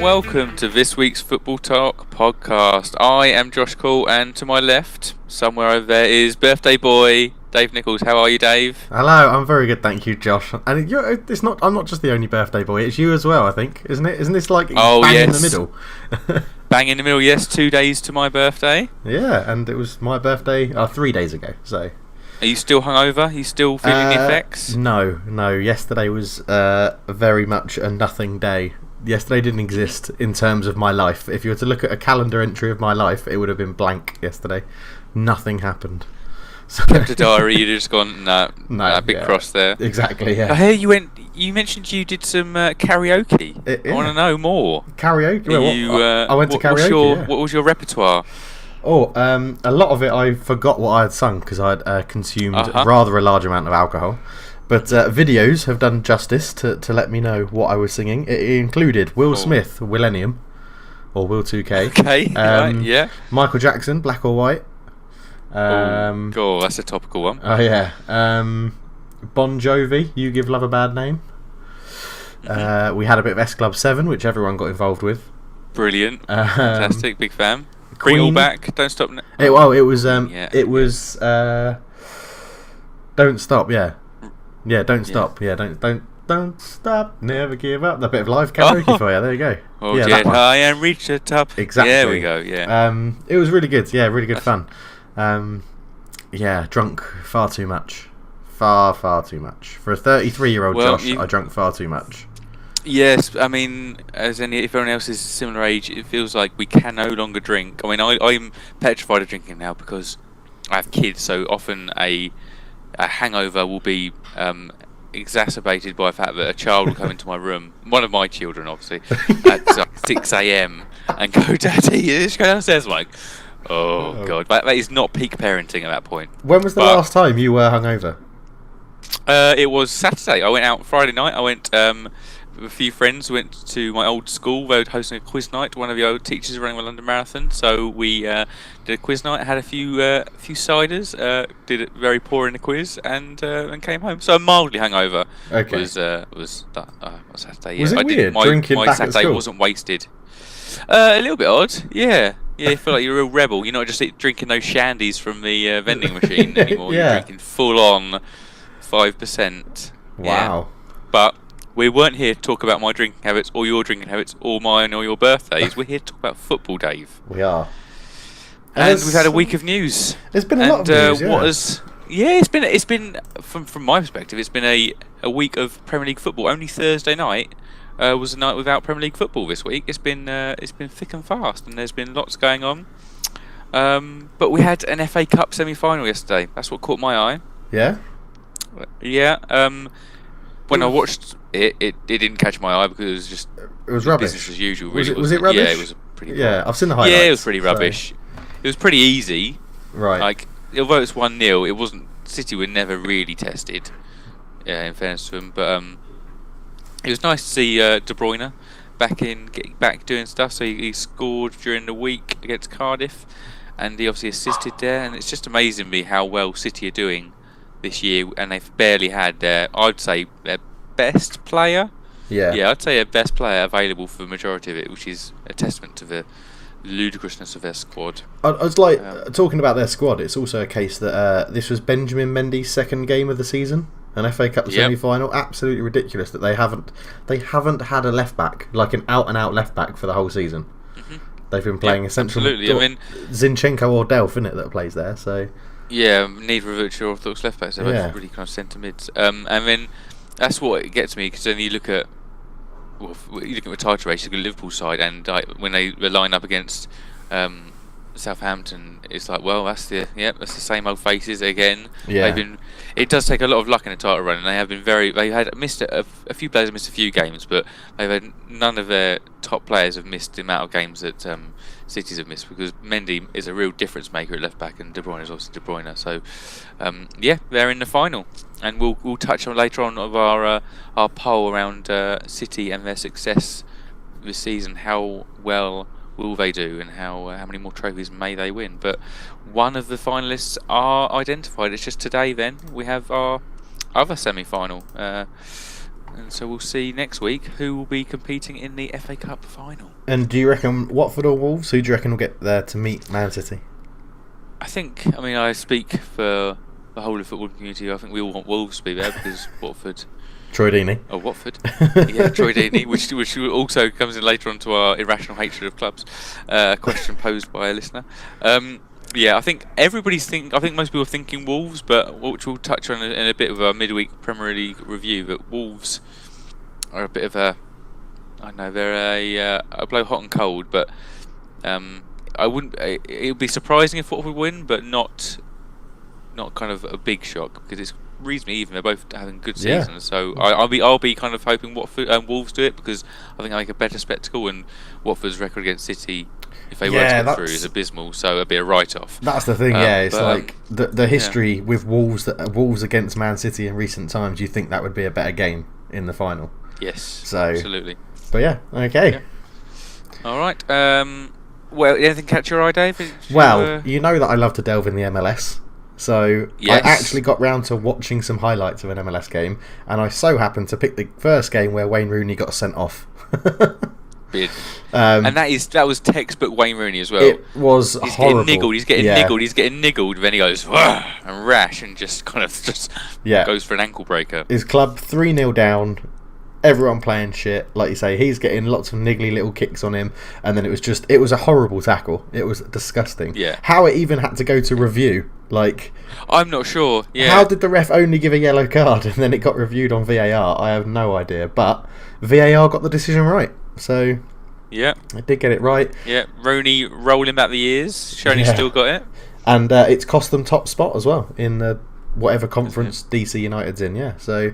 welcome to this week's Football Talk podcast. I am Josh Call, and to my left, somewhere over there, is birthday boy Dave Nichols. How are you, Dave? Hello, I'm very good, thank you, Josh. And I'm not just the only birthday boy; it's you as well, I think, isn't it? Isn't this like in the middle? Bang in the middle, yes. 2 days to my birthday. Yeah, and it was my birthday 3 days ago. So, are you still hungover? Are you still feeling the effects? No. Yesterday was very much a nothing day. Yesterday didn't exist in terms of my life. If you were to look at a calendar entry of my life, it would have been blank yesterday. Nothing happened. So kept a diary, you'd just gone, no, big cross there. Exactly, yeah. I hear you mentioned you did some karaoke. I want to know more. Karaoke? Well, I went to karaoke, What was your repertoire? Oh, a lot of it I forgot what I had sung because I had consumed rather a large amount of alcohol. But videos have done justice to let me know what I was singing. It included Will Smith, Millennium, or Will 2K. Okay, right, yeah. Michael Jackson, Black or White. That's a topical one. Oh, yeah. Bon Jovi, You Give Love a Bad Name. We had a bit of S Club 7, which everyone got involved with. Brilliant. Fantastic, big fan. Bring it all back, Don't Stop. It was Don't Stop, yeah. Yeah, Don't Stop. Yeah, don't stop, never give up. That bit of live karaoke for you. There you go. Oh, yeah, get high and reach the top. Exactly. There we go. Yeah. It was really good. Yeah, really good fun. Drunk far too much. Far too much. For a 33-year-old Josh, I drank far too much. Yes, I mean, if everyone else is a similar age, it feels like we can no longer drink. I mean, I'm petrified of drinking now because I have kids, so often a hangover will be exacerbated by the fact that a child will come into my room, one of my children obviously, at 6 a.m. and go, "Daddy, you just go downstairs." I'm like, oh god, that is not peak parenting at that point. When was the last time you were hungover? It was Saturday. I went out Friday night. I went with a few friends, went to my old school. They were hosting a quiz night. One of the old teachers running the London Marathon, so we did a quiz night. Had a few ciders. Did it very poor in the quiz, and came home. So mildly hungover. Okay. Was Saturday? Yeah. Was it weird drinking my back Saturday at school? Wasn't wasted. A little bit odd. Yeah. Yeah, you feel like you're a real rebel. You're not just drinking those shandies from the vending machine anymore. Yeah. You're drinking full on 5%. Wow. Yeah. But we weren't here to talk about my drinking habits or your drinking habits or mine or your birthdays. We're here to talk about football, Dave. We are. And we've had a week of news. There's been a lot of news, it's been from my perspective, it's been a week of Premier League football. Only Thursday night was a night without Premier League football this week. It's been thick and fast, and there's been lots going on. But we had an FA Cup semi-final yesterday. That's what caught my eye. Yeah? Yeah. When I watched it didn't catch my eye because it was just rubbish. Business as usual. Really. Was it rubbish? Yeah, it was pretty. Yeah, I've seen the highlights. Yeah, it was pretty rubbish. It was pretty easy. Right. Like, although it's 1-0, it wasn't. City were never really tested. Yeah, in fairness to them, but it was nice to see De Bruyne getting back doing stuff. So he scored during the week against Cardiff, and he obviously assisted there. And it's just amazing me how well City are doing this year, and they've barely had I'd say their best player. Yeah, I'd say their best player available for the majority of it, which is a testament to the ludicrousness of their squad. I was like talking about their squad. It's also a case that this was Benjamin Mendy's second game of the season, an FA Cup semi-final. Absolutely ridiculous that they haven't had a left back, like an out and out left back, for the whole season. Mm-hmm. They've been playing essentially. Absolutely. I mean, Zinchenko or Delph, isn't it, that plays there? So. Yeah, neither of which are orthodox left backs. They're both really kind of centre mids. And then that's what gets me, because then you look at the title race, you look at Liverpool's side, and when they line up against Southampton, it's like, well, that's the same old faces again. Yeah. It does take a lot of luck in a title run, and they have been missed a few players have missed a few games, but they've had none of their top players have missed the amount of games that Cities have missed, because Mendy is a real difference maker at left back, and De Bruyne is obviously De Bruyne. So they're in the final, and we'll touch on later on of our poll around City and their success this season. How well will they do, and how many more trophies may they win? But one of the finalists are identified. It's just today. Then we have our other semi-final. And so we'll see next week who will be competing in the FA Cup final. And do you reckon Watford or Wolves? Who do you reckon will get there to meet Man City? I speak for the whole of the football community. I think we all want Wolves to be there because Watford. Troy Deeney. Oh, Watford. Yeah, Troy Deeney, which also comes in later on to our irrational hatred of clubs. A question posed by a listener. I think I think most people are thinking Wolves, but which we'll touch on in a bit of our midweek Premier League review. But Wolves are a bit of they're a blow hot and cold. But I wouldn't. It would be surprising if Watford win, but not kind of a big shock because it's reasonably even. They're both having good seasons, so I'll be kind of hoping Watford Wolves do it because I think I make a better spectacle. And Watford's record against City, if they were to get through, is abysmal. So it'd be a write-off. That's the thing. It's like the history with Wolves against Man City in recent times. You think that would be a better game in the final? Yes. So absolutely. But okay. Yeah. All right. Well, anything catch your eye, Dave? You know that I love to delve in the MLS. So yes. I actually got round to watching some highlights of an MLS game, and I so happened to pick the first game where Wayne Rooney got sent off. And that was textbook Wayne Rooney as well. It was horrible. He's getting niggled. Then he goes and rash and just kind of goes for an ankle breaker. His club 3-0 down. Everyone playing shit, like you say. He's getting lots of niggly little kicks on him, and then it was a horrible tackle. It was disgusting. Yeah. How it even had to go to review, like I'm not sure. Yeah. How did the ref only give a yellow card and then it got reviewed on VAR? I have no idea, but VAR got the decision right, so yeah, I did get it right. Yeah, Rooney rolling back the years, showing he's still got it, and it's cost them top spot as well in the whatever conference DC United's in. Yeah, so.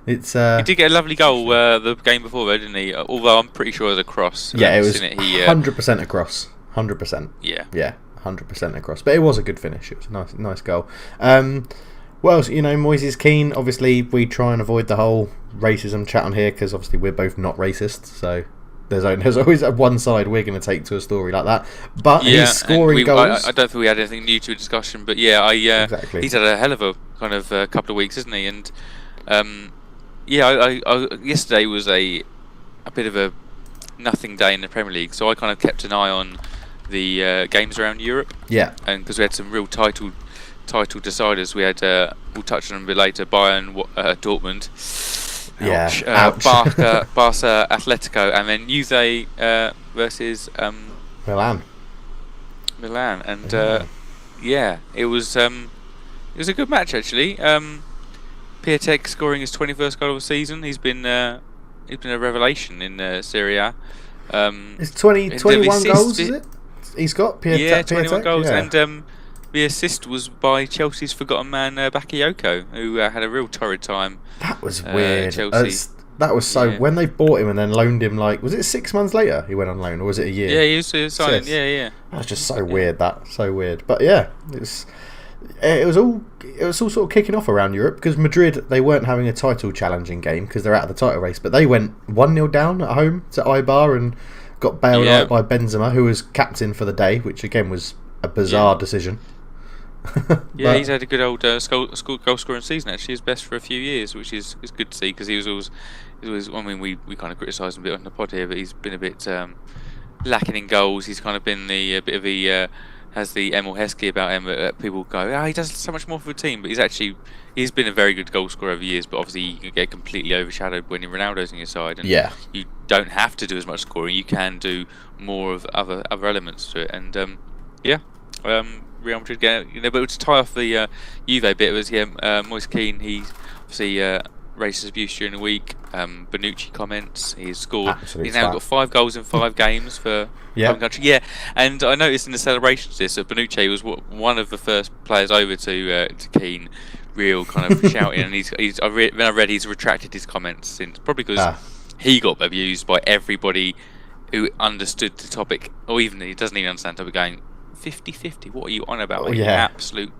It's, he did get a lovely goal the game before, though, didn't he? Although I'm pretty sure it was a cross. Yeah, it was 100% across. 100%. Yeah. Yeah, 100% across. But it was a good finish. It was a nice goal. What else? Moises Keane. Obviously, we try and avoid the whole racism chat on here because obviously we're both not racist. So there's always one side we're going to take to a story like that. But he's scoring goals. I don't think we had anything new to a discussion. But yeah, exactly. He's had a hell of a kind of couple of weeks, hasn't he? And yesterday was a bit of a nothing day in the Premier League, so I kind of kept an eye on the games around Europe. Yeah. And because we had some real title deciders, we had we'll touch on them a bit later. Bayern, Dortmund. Ouch. Barca, Atletico, and then Juve versus Milan, and it was a good match actually. Piatek scoring his 21st goal of the season. He's been a revelation in Serie A. It's 21 goals, is it? He's got Piatek. Yeah, 21 goals, yeah. and the assist was by Chelsea's forgotten man Bakayoko, who had a real torrid time. That was weird. Chelsea. That was so. When they bought him and then loaned him, was it 6 months later he went on loan, or was it a year? Yeah, he was signed. Yeah. That was just so weird. So weird. But yeah, it was all sort of kicking off around Europe because Madrid, they weren't having a title challenging game because they're out of the title race, but they went 1-0 down at home to Eibar and got bailed out by Benzema, who was captain for the day, which again was a bizarre decision. He's had a good old goal scoring season actually, his best for a few years, which is good to see because he was always I mean we kind of criticised him a bit on the pod here, but he's been a bit lacking in goals. He's kind of been the bit of the has the Emil Heskey about him. People go, he does so much more for the team, but he's been a very good goal scorer over the years. But obviously, you can get completely overshadowed when Ronaldo's on your side, and you don't have to do as much scoring. You can do more of other elements to it, and Real Madrid get but to tie off the Juve bit was Moise Keane. He obviously racist abuse during the week. Bonucci comments. He's scored. He's now got 5 goals in 5 games for home country. Yeah, and I noticed in the celebrations that Bonucci was one of the first players over to Keane, real kind of shouting. And I read he's retracted his comments since, probably because he got abused by everybody who understood the topic, or even he doesn't even understand the topic. Going 50-50. What are you on about? You absolute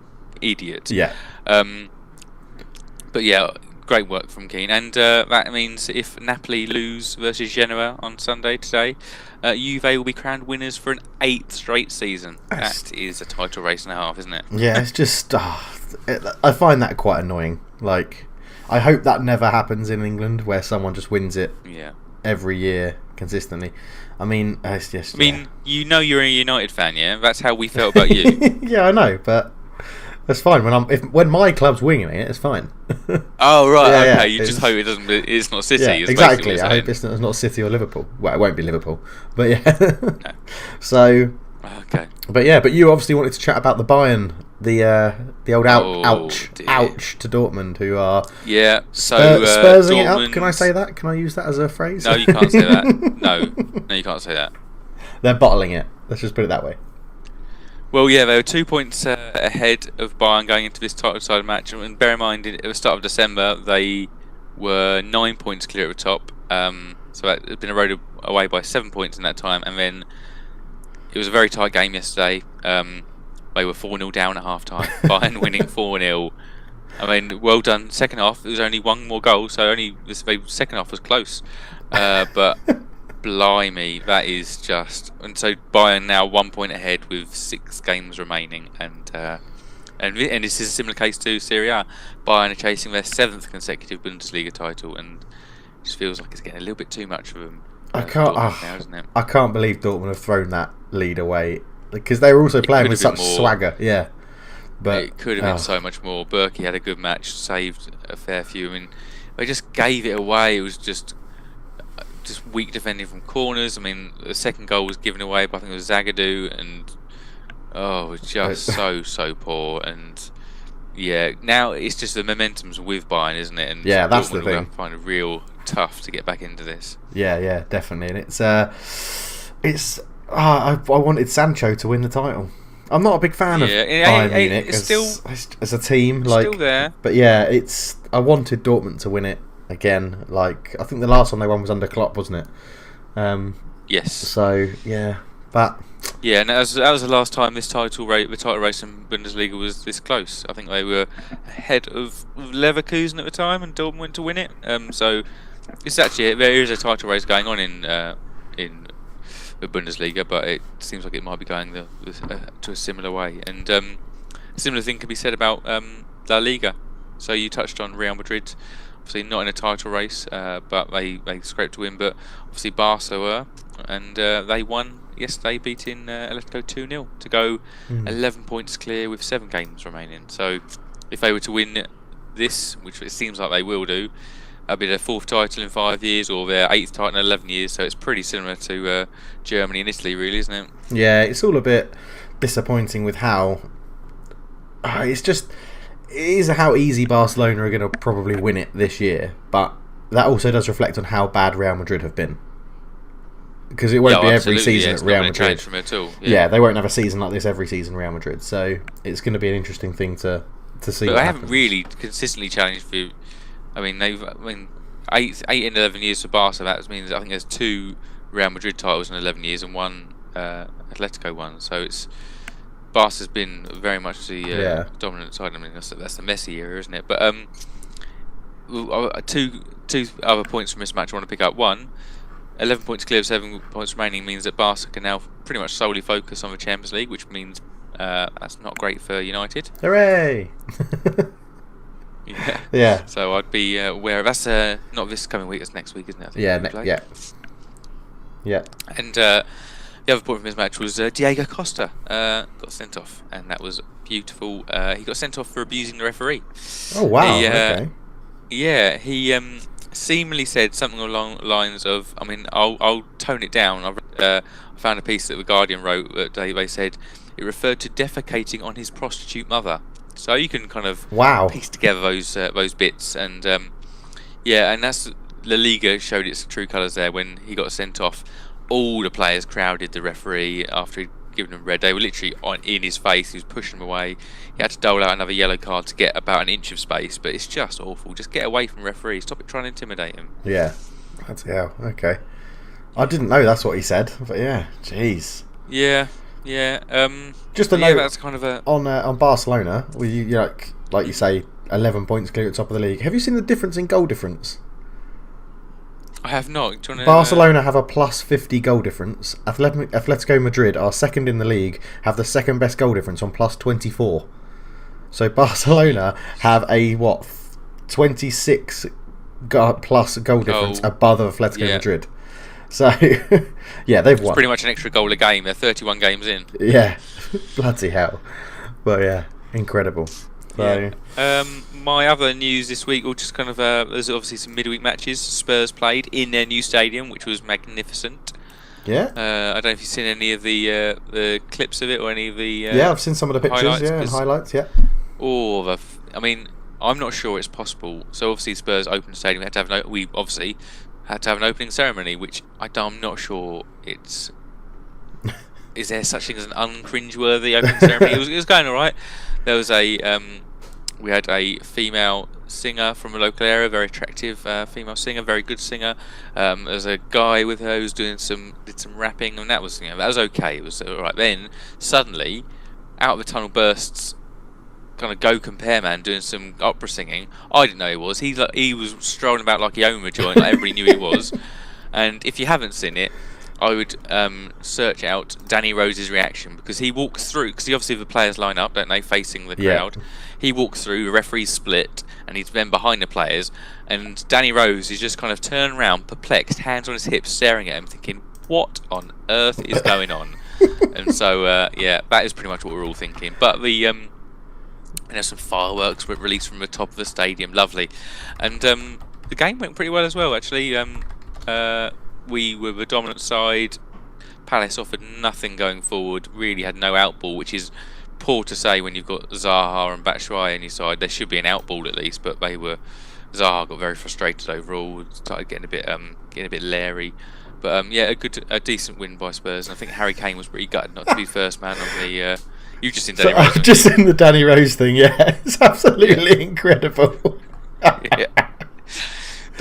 idiot. Yeah. But yeah. Great work from Keane, and that means if Napoli lose versus Genoa on Sunday today, Juve will be crowned winners for an 8th straight season. That is a title race and a half, isn't it? Yeah, it's just I find that quite annoying. I hope that never happens in England, where someone just wins it Yeah. every year consistently. I mean, it's just. You're a United fan, yeah. That's how we felt about you. Yeah, I know, but that's fine. When my club's winging it, it's fine. Oh right, Yeah, okay. yeah, You just hope it doesn't. It's not City. Yeah, is exactly. basically what I you're hope it's not City or Liverpool. Well, it won't be Liverpool, but yeah. No. So, Okay. but you obviously wanted to chat about the Bayern, the old ouch Dear. to Dortmund, who are Yeah. So Spursing it up. Dortmund- Can I say that? Can I use that as a phrase? No, you can't say that. No, you can't say that. They're bottling it. Let's just put it that way. Well, yeah, they were 2 points ahead of Bayern going into this title-deciding match. And bear in mind, at the start of December, they were 9 points clear at the top. So that had been eroded away by 7 points in that time. And then it was a very tight game yesterday. They were 4-0 down at half-time. Bayern winning 4-0. I mean, well done. Second half, there was only one more goal, so the second half was close. But blimey, that is just. And so Bayern now 1 point ahead with 6 games remaining, and this is a similar case to Serie A. Bayern are chasing their 7th consecutive Bundesliga title, and it just feels like it's getting a little bit too much for them. I can't. Now, isn't it? I can't believe Dortmund have thrown that lead away, because they were also playing with such swagger. Yeah, but it could have been so much more. Berkey had a good match, saved a fair few. I mean, they just gave it away. It was just weak defending from corners. I mean, the second goal was given away by, I think it was Zagadou, and it was just so poor. And yeah, now it's just the momentum's with Bayern, isn't it? And yeah, that's the Dortmund thing. will find it real tough to get back into this. Yeah, definitely. And I wanted Sancho to win the title. I'm not a big fan of Bayern Munich as a team, still there. But yeah, I wanted Dortmund to win it again. Like, I think the last one they won was under Klopp, wasn't it? Yes. So yeah, but yeah, and that was the last time the title race in Bundesliga was this close. I think they were ahead of Leverkusen at the time, and Dortmund went to win it. So it's actually there is a title race going on in the Bundesliga, but it seems like it might be going to a similar way. And a similar thing can be said about La Liga. So you touched on Real Madrid. Obviously not in a title race, but they scraped a win. But obviously Barca were, and they won yesterday, beating Atletico 2-0 to go 11 points clear with 7 games remaining. So if they were to win this, which it seems like they will do, that'll be their 4th title in 5 years, or their 8th title in 11 years. So it's pretty similar to Germany and Italy, really, isn't it? Yeah, it's all a bit disappointing with how it is how easy Barcelona are going to probably win it this year, but that also does reflect on how bad Real Madrid have been, because it won't be every season at Real Madrid. From it at all. Yeah, they won't have a season like this every season, Real Madrid. So it's going to be an interesting thing to see. But what they happens. haven't really consistently challenged for. I mean, 8 in 11 years for Barca. That means I think there's 2 Real Madrid titles in 11 years and 1 Atletico one. So it's. Barca's been very much the dominant side. I mean, that's the Messi era, isn't it? But two other points from this match I want to pick up. 1, 11 points clear of 7 points remaining means that Barca can now pretty much solely focus on the Champions League, which means that's not great for United. Hooray! Yeah. Yeah. So I'd be aware of that's not this coming week, it's next week, isn't it? I think Yeah. And the other point from this match was Diego Costa got sent off, and that was beautiful. He got sent off for abusing the referee. Oh wow! Okay. Yeah, he seemingly said something along the lines of, I mean, I'll tone it down. I found a piece that the Guardian wrote that they said it referred to defecating on his prostitute mother. So you can kind of piece together those bits, and and that's La Liga showed its true colours there when he got sent off. All the players crowded the referee after he'd given them red. They were literally in his face. He was pushing them away. He had to dole out another yellow card to get about an inch of space. But it's just awful. Just get away from the referee. Stop trying to intimidate him. Yeah. Okay. I didn't know that's what he said. But yeah, jeez. Yeah. Just a note. That's kind of a on Barcelona. Where you like you say, 11 points clear at the top of the league. Have you seen the difference in goal difference? I have not. Barcelona have a plus 50 goal difference. Atletico Madrid are second in the league, have the second best goal difference on plus 24. So Barcelona have a 26 plus goal difference above Atletico Madrid. So, yeah, they've won. It's pretty much an extra goal a game. They're 31 games in. Yeah, bloody hell. But yeah, incredible. So. Yeah. My other news this week, or just kind of, there's obviously some midweek matches. Spurs played in their new stadium, which was magnificent. Yeah. I don't know if you've seen any of the clips of it or any of the yeah, I've seen some of the pictures, and highlights, yeah. I mean, I'm not sure it's possible. So obviously Spurs open stadium had to have we obviously had to have an opening ceremony, which I'm not sure it's. Is there such thing as an uncringeworthy opening ceremony? It was going all right. There was we had a female singer from a local area, very attractive female singer, very good singer. There's a guy with her who's did some rapping, and that was okay. It was all right. Then suddenly, out of the tunnel bursts kind of Go Compare Man doing some opera singing. I didn't know he was. He was strolling about like he owned a joint, like everybody knew he was. And if you haven't seen it, I would search out Danny Rose's reaction, because he walks through, because obviously the players line up, don't they, facing the crowd. He walks through, the referee's split, and he's then behind the players, and Danny Rose is just kind of turned around, perplexed, hands on his hips, staring at him, thinking, what on earth is going on? And so, that is pretty much what we're all thinking. But there's some fireworks were released from the top of the stadium, lovely. And the game went pretty well as well, actually. We were the dominant side. Palace offered nothing going forward, really had no outball, which is poor to say when you've got Zaha and Batshuayi on your side. There should be an outball at least, but Zaha got very frustrated overall, started getting a bit leery. But a decent win by Spurs, and I think Harry Kane was pretty gutted not to be first man on the. You've just seen Danny Rose. I've just seen the Danny Rose thing. Yeah, it's absolutely incredible. Yeah.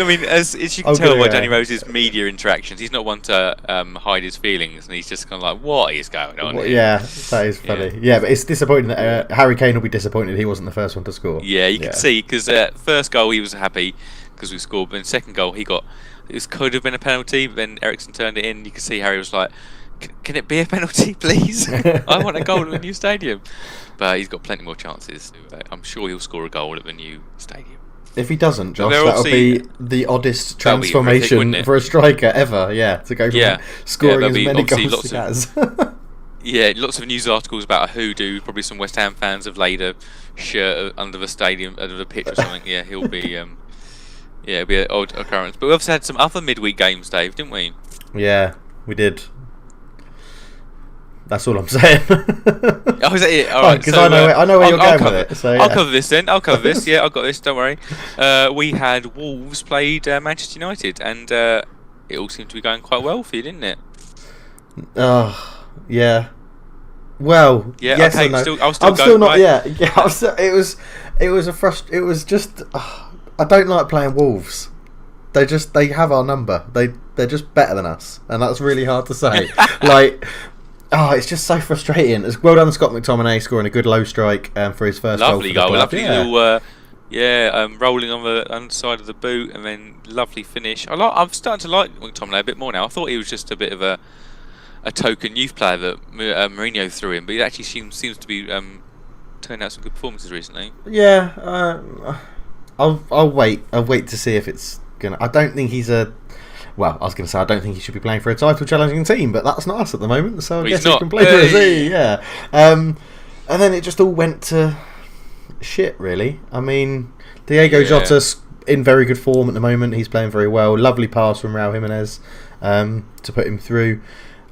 I mean, as you can tell by Danny Rose's media interactions, he's not one to hide his feelings, and he's just kind of like, what is going on here? Yeah, that is funny. Yeah, but it's disappointing that Harry Kane will be disappointed he wasn't the first one to score. Yeah, you can see, because first goal he was happy because we scored, but then second goal it could have been a penalty, but then Eriksen turned it in. You can see Harry was like, can it be a penalty, please? I want a goal at the new stadium. But he's got plenty more chances. I'm sure he'll score a goal at the new stadium. If he doesn't, Josh, that'll be the oddest transformation for a striker ever. Yeah, to go from scoring as many goals as he has. Yeah, lots of news articles about a hoodoo. Probably some West Ham fans have laid a shirt under the stadium, under the pitch or something. Yeah, he'll be. It'll be an odd occurrence. But we also had some other midweek games, Dave, didn't we? Yeah, we did. That's all I'm saying. Oh, is that it? All right. Because I know where you're going with it. So, yeah. I'll cover this then. I'll cover this. Yeah, I've got this. Don't worry. We had Wolves played Manchester United, and it all seemed to be going quite well for you, didn't it? Yeah. Well, yeah. Yes, okay. no. I'm still not. Right? Yeah. It was just. I don't like playing Wolves. They have our number. They're just better than us, and that's really hard to say. It's just so frustrating. It's well done, Scott McTominay, scoring a good low strike for his first lovely goal. Lovely little, rolling on the underside of the boot, and then lovely finish. I'm starting to like McTominay a bit more now. I thought he was just a bit of a token youth player that Mourinho threw in, but he actually seems to be turning out some good performances recently. Yeah, I'll wait. I'll wait to see if it's gonna. I don't think he's a. Well, I was going to say I don't think he should be playing for a title-challenging team, but that's not us at the moment, so I guess he can play for a Z, yeah. And then it just all went to shit, really. I mean, Diego Jota's in very good form at the moment. He's playing very well. Lovely pass from Raul Jimenez to put him through.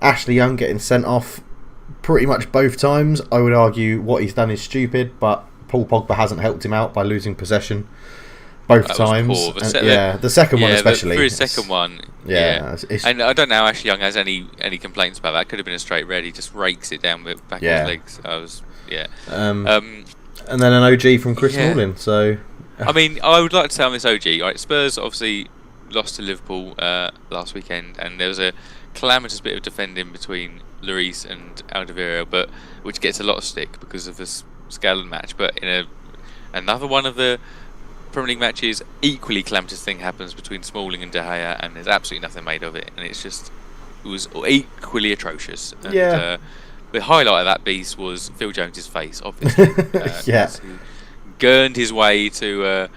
Ashley Young getting sent off pretty much both times. I would argue what he's done is stupid, but Paul Pogba hasn't helped him out by losing possession. Both times, the second one especially. For his second one, and I don't know how Ashley Young has any complaints about that. Could have been a straight red. He just rakes it down with back of his legs. And then an OG from Chris Smalling. So, I mean, I would like to say on this OG. Right, Spurs obviously lost to Liverpool last weekend, and there was a calamitous bit of defending between Lloris and Alderweireld, but which gets a lot of stick because of this scale of match. But in another one of the Premier League matches, equally calamitous thing happens between Smalling and De Gea, and there's absolutely nothing made of it, and it was equally atrocious. And, the highlight of that beast was Phil Jones's face, obviously. He gurned his way to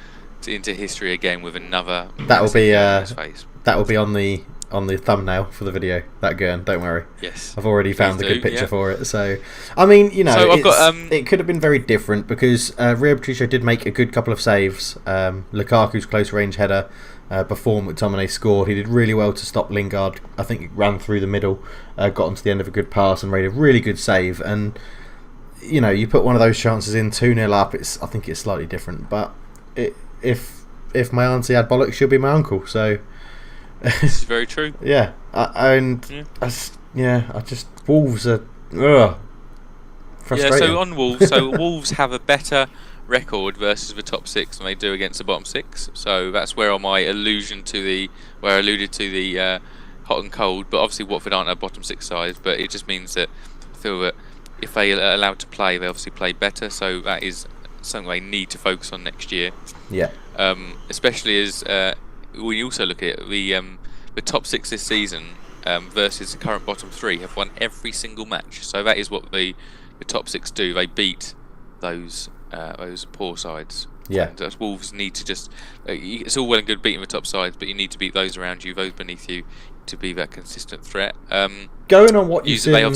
into history again with another. That will be on his face. that will be on the thumbnail for the video. That gurn, don't worry. Yes, I've already found a good picture for it. So, I mean, So I've got, it could have been very different because Rio Patricio did make a good couple of saves. Lukaku's close range header before McTominay scored. He did really well to stop Lingard. I think he ran through the middle, got onto the end of a good pass and made a really good save. And you put one of those chances in 2-0 up. I think it's slightly different. But if my auntie had bollocks, she'll be my uncle. So. This is very true. Yeah, Wolves are frustrating. Yeah, so on Wolves, Wolves have a better record versus the top six than they do against the bottom six. So that's where I alluded to the hot and cold. But obviously Watford aren't a bottom six side. But it just means that I feel that if they are allowed to play, they obviously play better. So that is something they need to focus on next year. Yeah. Especially as we also look at the top six this season versus the current bottom three have won every single match. So that is what the top six do. They beat those poor sides. Yeah. And Wolves need to just. It's all well and good beating the top sides, but you need to beat those around you, those beneath you, to be that consistent threat. Going on what you've seen. Going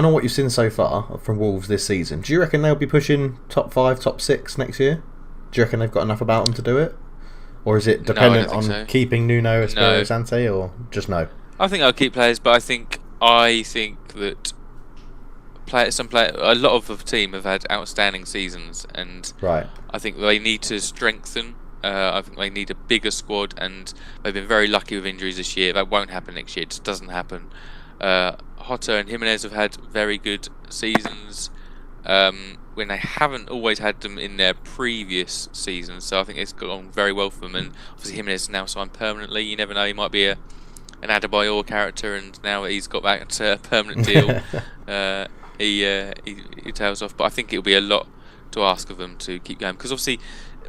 on what you've seen so far from Wolves this season, do you reckon they'll be pushing top 5, top 6 next year? Do you reckon they've got enough about them to do it? Or is it dependent on keeping Nuno Espirito Santé, or just no? I think I'll keep players, but I think that a lot of the team have had outstanding seasons, and right. I think they need to strengthen. I think they need a bigger squad, and they've been very lucky with injuries this year. That won't happen next year. It just doesn't happen. Hotter and Jimenez have had very good seasons. When they haven't always had them in their previous seasons, so I think it's gone very well for them. And obviously Jimenez is now signed permanently. You never know, he might be an Adebayor character, and now that he's got back to a permanent deal, he tails off. But I think it'll be a lot to ask of them to keep going, because obviously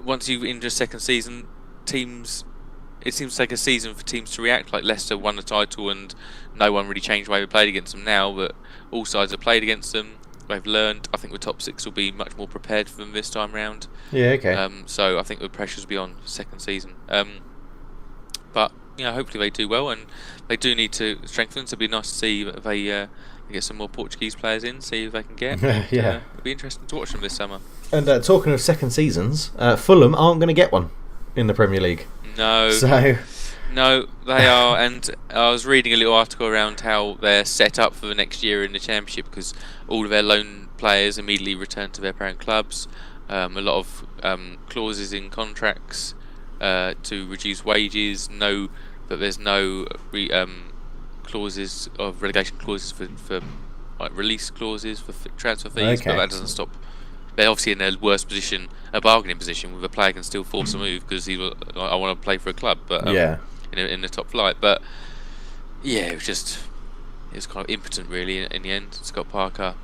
once you enter a second season, it seems like a season for teams to react. Like Leicester won the title and no one really changed the way they played against them now, but all sides have played against them. They've learned. I think the top six will be much more prepared for them this time round. Yeah, okay. So I think the pressure will be on second season. But hopefully they do well, and they do need to strengthen. So it'd be nice to see if they get some more Portuguese players in, see if they can get. Yeah, it'll be interesting to watch them this summer. And talking of second seasons, Fulham aren't going to get one in the Premier League. No. No, they are, and I was reading a little article around how they're set up for the next year in the Championship, because all of their loan players immediately return to their parent clubs. A lot of clauses in contracts to reduce wages. There's no clauses of relegation clauses for like release clauses for transfer fees, okay. But that doesn't stop. They're obviously in a worse position, a bargaining position, where the player can still force a move because I want to play for a club, but in the top flight. But yeah, it was kind of impotent really in the end. Scott Parker,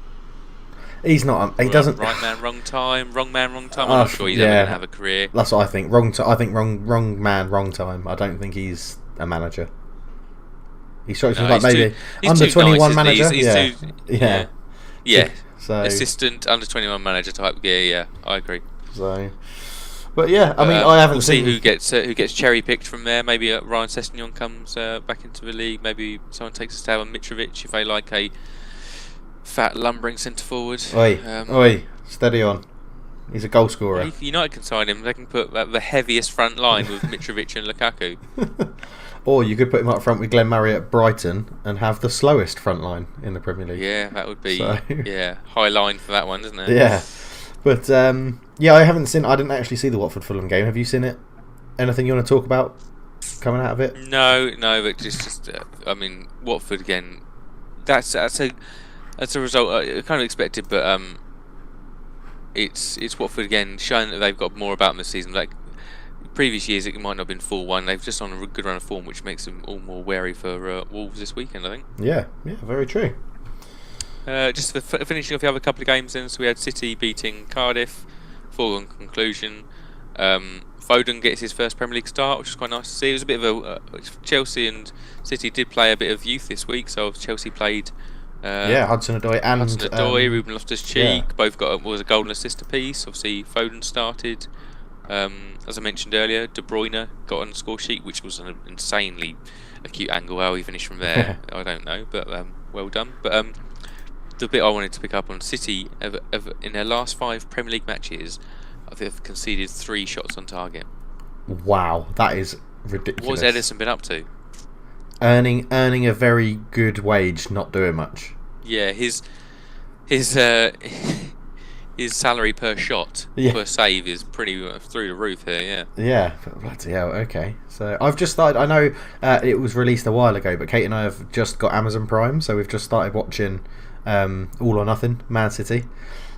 he's not. He doesn't. Right man, wrong time. Wrong man, wrong time. I'm not sure he's ever going to have a career. That's what I think. Wrong man, wrong time. I don't think he's a manager. He strikes me like maybe under 21 manager. Yeah. So assistant under 21 manager type. Yeah, I agree. So, but yeah, I mean, I haven't seen who gets cherry picked from there. Maybe Ryan Sessegnon comes back into the league. Maybe someone takes a stab on Mitrovic if they like a fat lumbering centre forward. Oi, steady on. He's a goal scorer. United can sign him. They can put the heaviest front line with Mitrovic and Lukaku. Or you could put him up front with Glenn Murray at Brighton and have the slowest front line in the Premier League. Yeah, that would be high line for that one, isn't it? Yeah, but I didn't actually see the Watford Fulham game. Have you seen it? Anything you want to talk about coming out of it? No, but just I mean, Watford again. That's a result I kind of expected, but it's Watford again showing that they've got more about them this season. Like previous years, it might not have been 4-1. They've just on a good run of form, which makes them all more wary for Wolves this weekend, I think. Yeah, very true. Just for finishing off the other couple of games then, so we had City beating Cardiff, foregone conclusion. Foden gets his first Premier League start, which is quite nice to see. It was a bit of Chelsea and City did play a bit of youth this week, so Chelsea played Hudson-Odoi, Ruben Loftus-Cheek, both was a goal and assist apiece. Obviously Foden started. As I mentioned earlier, De Bruyne got on the score sheet, which was an insanely acute angle. How he finished from there, I don't know, but well done. But the bit I wanted to pick up on, City, in their last 5 Premier League matches, they've conceded 3 shots on target. Wow, that is ridiculous. What has Ederson been up to? Earning a very good wage, not doing much. Yeah, his salary per shot, per save, is pretty through the roof here. Yeah. Yeah, bloody hell. Okay, so I've just started. I know it was released a while ago, but Kate and I have just got Amazon Prime, so we've just started watching All or Nothing, Man City.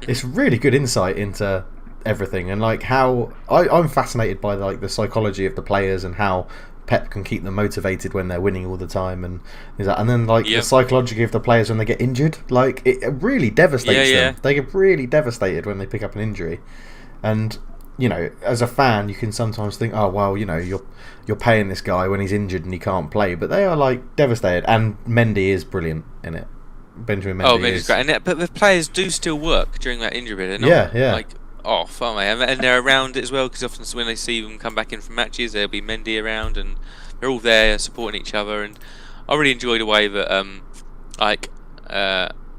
It's really good insight into everything, and like how I'm fascinated by like the psychology of the players and how Pep can keep them motivated when they're winning all the time, and then like the psychology of the players when they get injured, like it really devastates them. They get really devastated when they pick up an injury, and you know, as a fan, you can sometimes think, oh well, you know, you're paying this guy when he's injured and he can't play, but they are like devastated. And Mendy is brilliant in it. Benjamin Mendy. Oh, Mendy's great, but the players do still work during that injury bit. They're not like off, aren't they? And they're around it as well, because often when they see them come back in from matches, there'll be Mendy around, and they're all there supporting each other. And I really enjoy the way that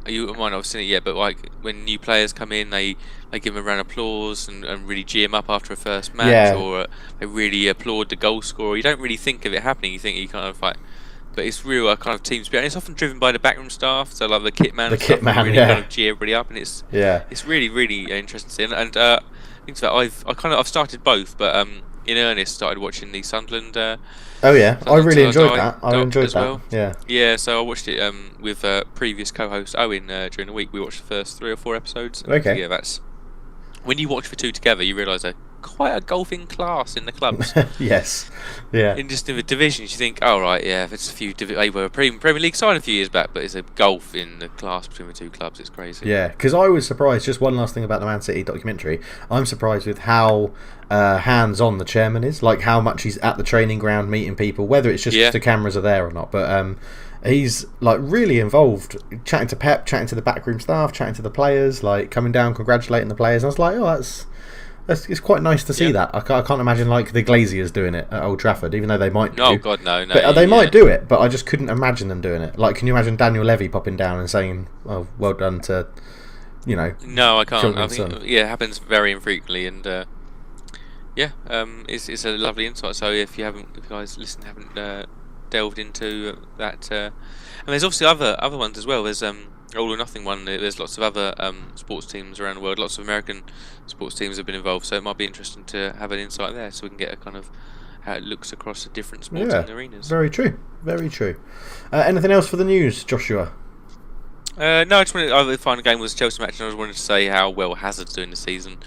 you might not have seen it yet, but like when new players come in, they give them a round of applause and really G them up after a first match, or they really applaud the goal scorer. You don't really think of it happening. You think you kind of like, but it's real kind of team spirit, and it's often driven by the backroom staff. So like the kit man, really kind of G everybody up, and it's really really interesting to see. And I think that I've started both, but in earnest started watching the Sunderland. I really enjoyed that. I enjoyed that. Well. Yeah. So I watched it with previous co-host Owen during the week. We watched the first 3 or 4 episodes. Okay. Yeah, that's when you watch the 2 together, you realise they're quite a golfing class in the clubs. Yes. Yeah. In just in the divisions, you think, oh right, yeah, if it's a few. They were a Premier League side a few years back, but it's a golf in the class between the 2 clubs. It's crazy. Yeah, because I was surprised. Just one last thing about the Man City documentary. I'm surprised with how hands-on the chairman is. Like how much he's at the training ground meeting people, whether it's just if the cameras are there or not. But he's like really involved, chatting to Pep, chatting to the backroom staff, chatting to the players, like coming down, congratulating the players. And I was like, oh, it's quite nice to see that. I can't imagine like the Glaziers doing it at Old Trafford, even though they might do. Oh God, no. But they might do it, but I just couldn't imagine them doing it. Like, can you imagine Daniel Levy popping down and saying, "Oh, well done" to, you know? No, I can't. I think it happens very infrequently, and it's a lovely insight. So if you guys listen, haven't delved into that, and there's obviously other ones as well. There's All or Nothing one. There's lots of other sports teams around the world. Lots of American sports teams have been involved, so it might be interesting to have an insight there, so we can get a kind of how it looks across the different sporting arenas. Very true. Very true. Anything else for the news, Joshua? No, I just wanted. The final game was a Chelsea match, and I just wanted to say how well Hazard's doing this season.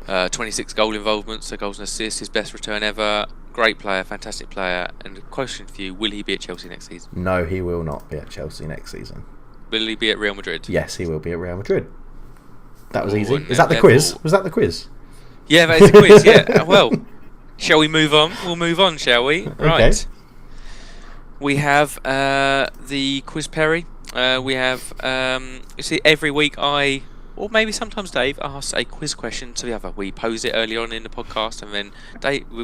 26 goal involvements, so goals and assists, his best return ever. Great player, fantastic player. And a question for you: will he be at Chelsea next season? No, he will not be at Chelsea next season. Will he be at Real Madrid? Yes, he will be at Real Madrid. That was easy. Is that the quiz? Was that the quiz? Yeah, that is a quiz, yeah. Well, shall we move on? We'll move on, shall we? Right. Okay. We have the quiz Perry. We have, you see, every week or maybe sometimes Dave asks a quiz question to the other. We pose it early on in the podcast, and then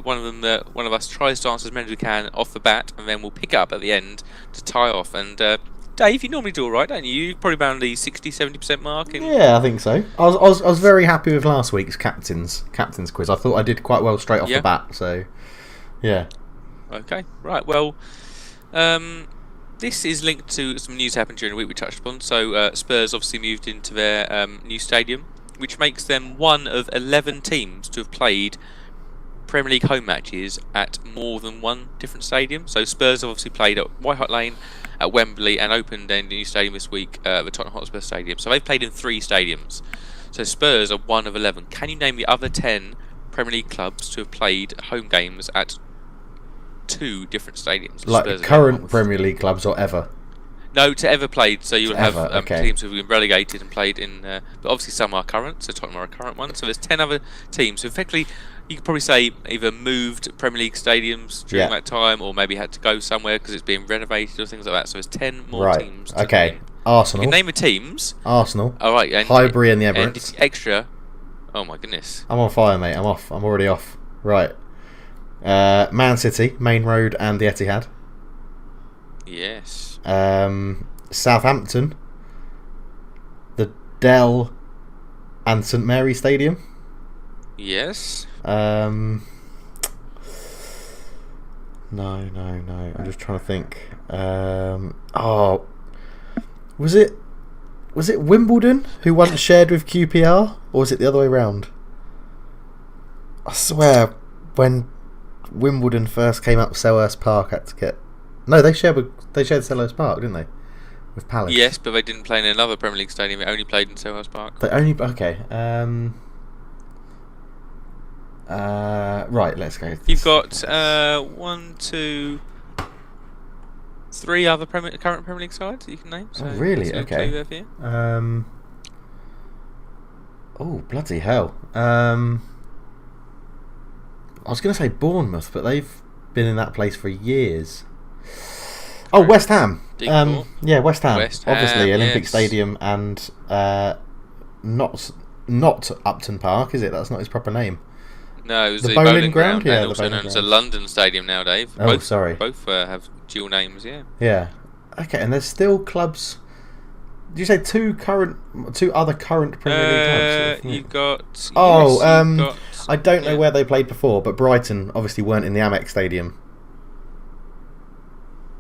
one of us tries to answer as many as we can off the bat, and then we'll pick it up at the end to tie off. And Dave, you normally do all right, don't you? You're probably around the 60-70% mark. Yeah, I think so. I was very happy with last week's captain's quiz. I thought I did quite well straight off the bat. So, yeah. Okay, right. Well, this is linked to some news happened during the week we touched upon. So Spurs obviously moved into their new stadium, which makes them one of 11 teams to have played Premier League home matches at more than one different stadium. So Spurs have obviously played at White Hart Lane, at Wembley, and opened their new stadium this week, the Tottenham Hotspur Stadium. So they've played in 3 stadiums. So Spurs are one of 11. Can you name the other 10 Premier League clubs to have played home games at 2 different stadiums? Like current Premier League clubs or ever? No, to ever played. So you'll have teams who have been relegated and played in. But obviously some are current. So Tottenham are a current one. So there's 10 other teams who effectively, you could probably say, either moved Premier League stadiums during that time, or maybe had to go somewhere because it's being renovated or things like that. So there's 10 more teams. Okay. Arsenal. You can name the teams. Arsenal. All right. Highbury and the Emirates. And extra. Oh my goodness. I'm on fire, mate. I'm off. I'm already off. Right. Man City, Main Road, and the Etihad. Yes. Southampton, the Dell, and St Mary Stadium. Yes. No. I'm just trying to think. Was it Wimbledon who once shared with QPR, or was it the other way round? I swear, when Wimbledon first came up, Selhurst Park had to get. No, they shared Selhurst Park, didn't they? With Palace. Yes, but they didn't play in another Premier League stadium. They only played in Selhurst Park. They only okay. Right, let's go. You've got 1, 2, 3 other current Premier League sides that you can name. So really? Okay. There for you. Oh, bloody hell. I was going to say Bournemouth, but they've been in that place for years. Oh, West Ham. Yeah, West Ham. Obviously, Olympic yes. Stadium and not Upton Park, is it? That's not his proper name. No, it was The the bowling ground? ground, Yeah, and the also bowling known as the ground. London Stadium now, Dave. Oh, sorry. Both have dual names, yeah. Yeah. Okay, and there's still clubs. Did you say two other current Premier League clubs? You've got. Oh, you've got, I don't know where they played before, but Brighton obviously weren't in the Amex Stadium.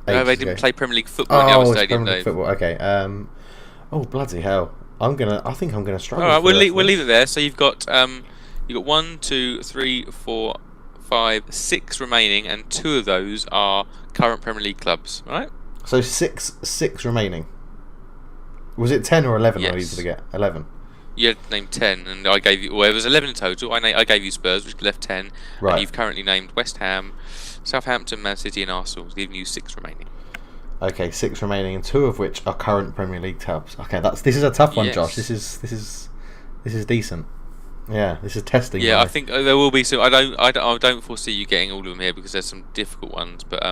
No, they didn't play Premier League football in the other stadium, Premier League Dave. football. Okay. Oh, bloody hell! I think I'm gonna struggle. All right, for the rest we'll of leave this. it there. So you've got 1, 2, 3, 4, 5, 6 remaining, and 2 of those are current Premier League clubs, right? So six remaining. Was it 10 or 11? Yes. I needed to get 11. You had named 10, and I gave you. Well, it was 11 in total. I gave you Spurs, which left 10, Right. and you've currently named West Ham, Southampton, Man City, and Arsenal, giving you 6 remaining. Okay, 6 remaining, and 2 of which are current Premier League clubs. Okay, this is a tough one, Yes. Josh. This is decent. Yeah, this is testing. Yeah, my- I think there will be some. I don't foresee you getting all of them here because there's some difficult ones. But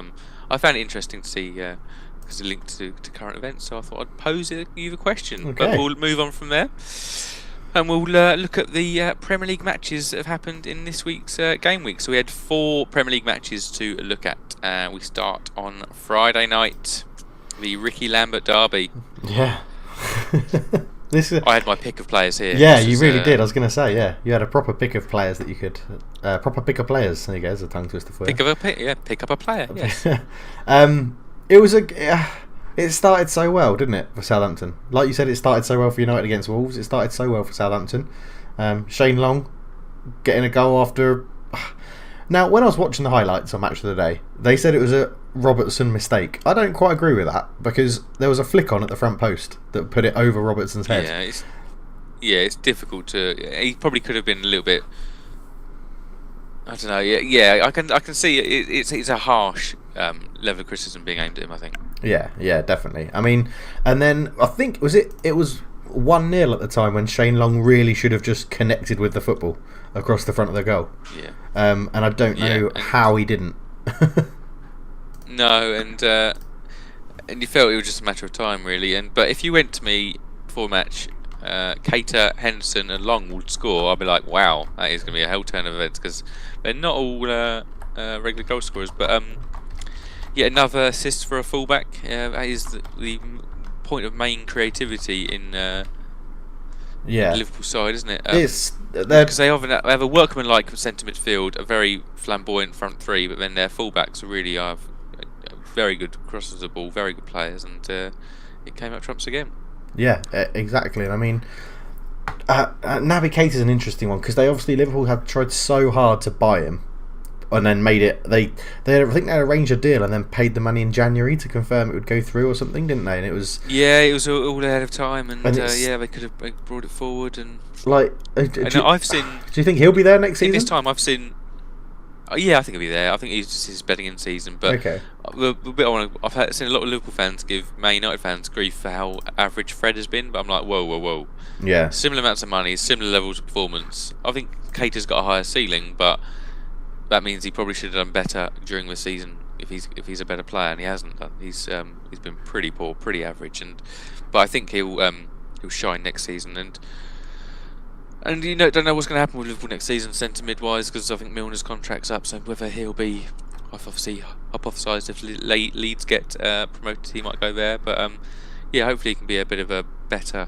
I found it interesting to see because it's linked to current events. So I thought I'd pose you the question. Okay. But we'll move on from there, and we'll look at the Premier League matches that have happened in this week's game week. So we had 4 Premier League matches to look at. We start on Friday night, the Ricky Lambert derby. Yeah. I had my pick of players here. Yeah, This you was, really did. I was going to say, yeah, you had a proper pick of players that you could proper pick of players. There you go, there's a tongue twister for you. Pick up a player. Yes. It was it started so well, didn't it, for Southampton? Like you said, it started so well for United against Wolves. It started so well for Southampton. Shane Long getting a goal after. Now, when I was watching the highlights on Match of the Day, they said it was a Robertson mistake. I don't quite agree with that because there was a flick on at the front post that put it over Robertson's head. It's difficult to. He probably could have been a little bit. I don't know. Yeah. I can see it's a harsh level of criticism being aimed at him, I think. Yeah, definitely. I mean, and then I think it was 1-0 at the time when Shane Long really should have just connected with the football across the front of the goal. Yeah. And I don't know how he didn't. No, and you felt it was just a matter of time, really. But if you went to me before a match, Keita, Henderson, and Long would score, I'd be like, wow, that is going to be a hell turn of events because they're not all regular goal scorers. But another assist for a fullback. That is the point of main creativity in the Liverpool side, isn't it? Because they have a workman-like centre midfield, a very flamboyant front three, but then their fullbacks really are very good crosses the ball, very good players, and it came up trumps again. Yeah, exactly. And I mean, Naby Keita is an interesting one because Liverpool have tried so hard to buy him, and then made it. I think they arranged a deal and then paid the money in January to confirm it would go through or something, didn't they? And it was all ahead of time, and they could have brought it forward and I've seen. Do you think he'll be there next season? This time I've seen. I think he'll be there. I think he's just his betting in season. But okay. The bit I've seen a lot of Liverpool fans give Man United fans grief for how average Fred has been. But I'm like, whoa. Yeah. Similar amounts of money, similar levels of performance. I think Keita's got a higher ceiling, but that means he probably should have done better during the season if he's a better player, and he hasn't done. He's been pretty poor, pretty average, but I think he'll shine next season. And And don't know what's going to happen with Liverpool next season, centre mid-wise, because I think Milner's contract's up. So whether he'll be, I've obviously hypothesised if Leeds get promoted, he might go there. But yeah, hopefully he can be a bit of a better,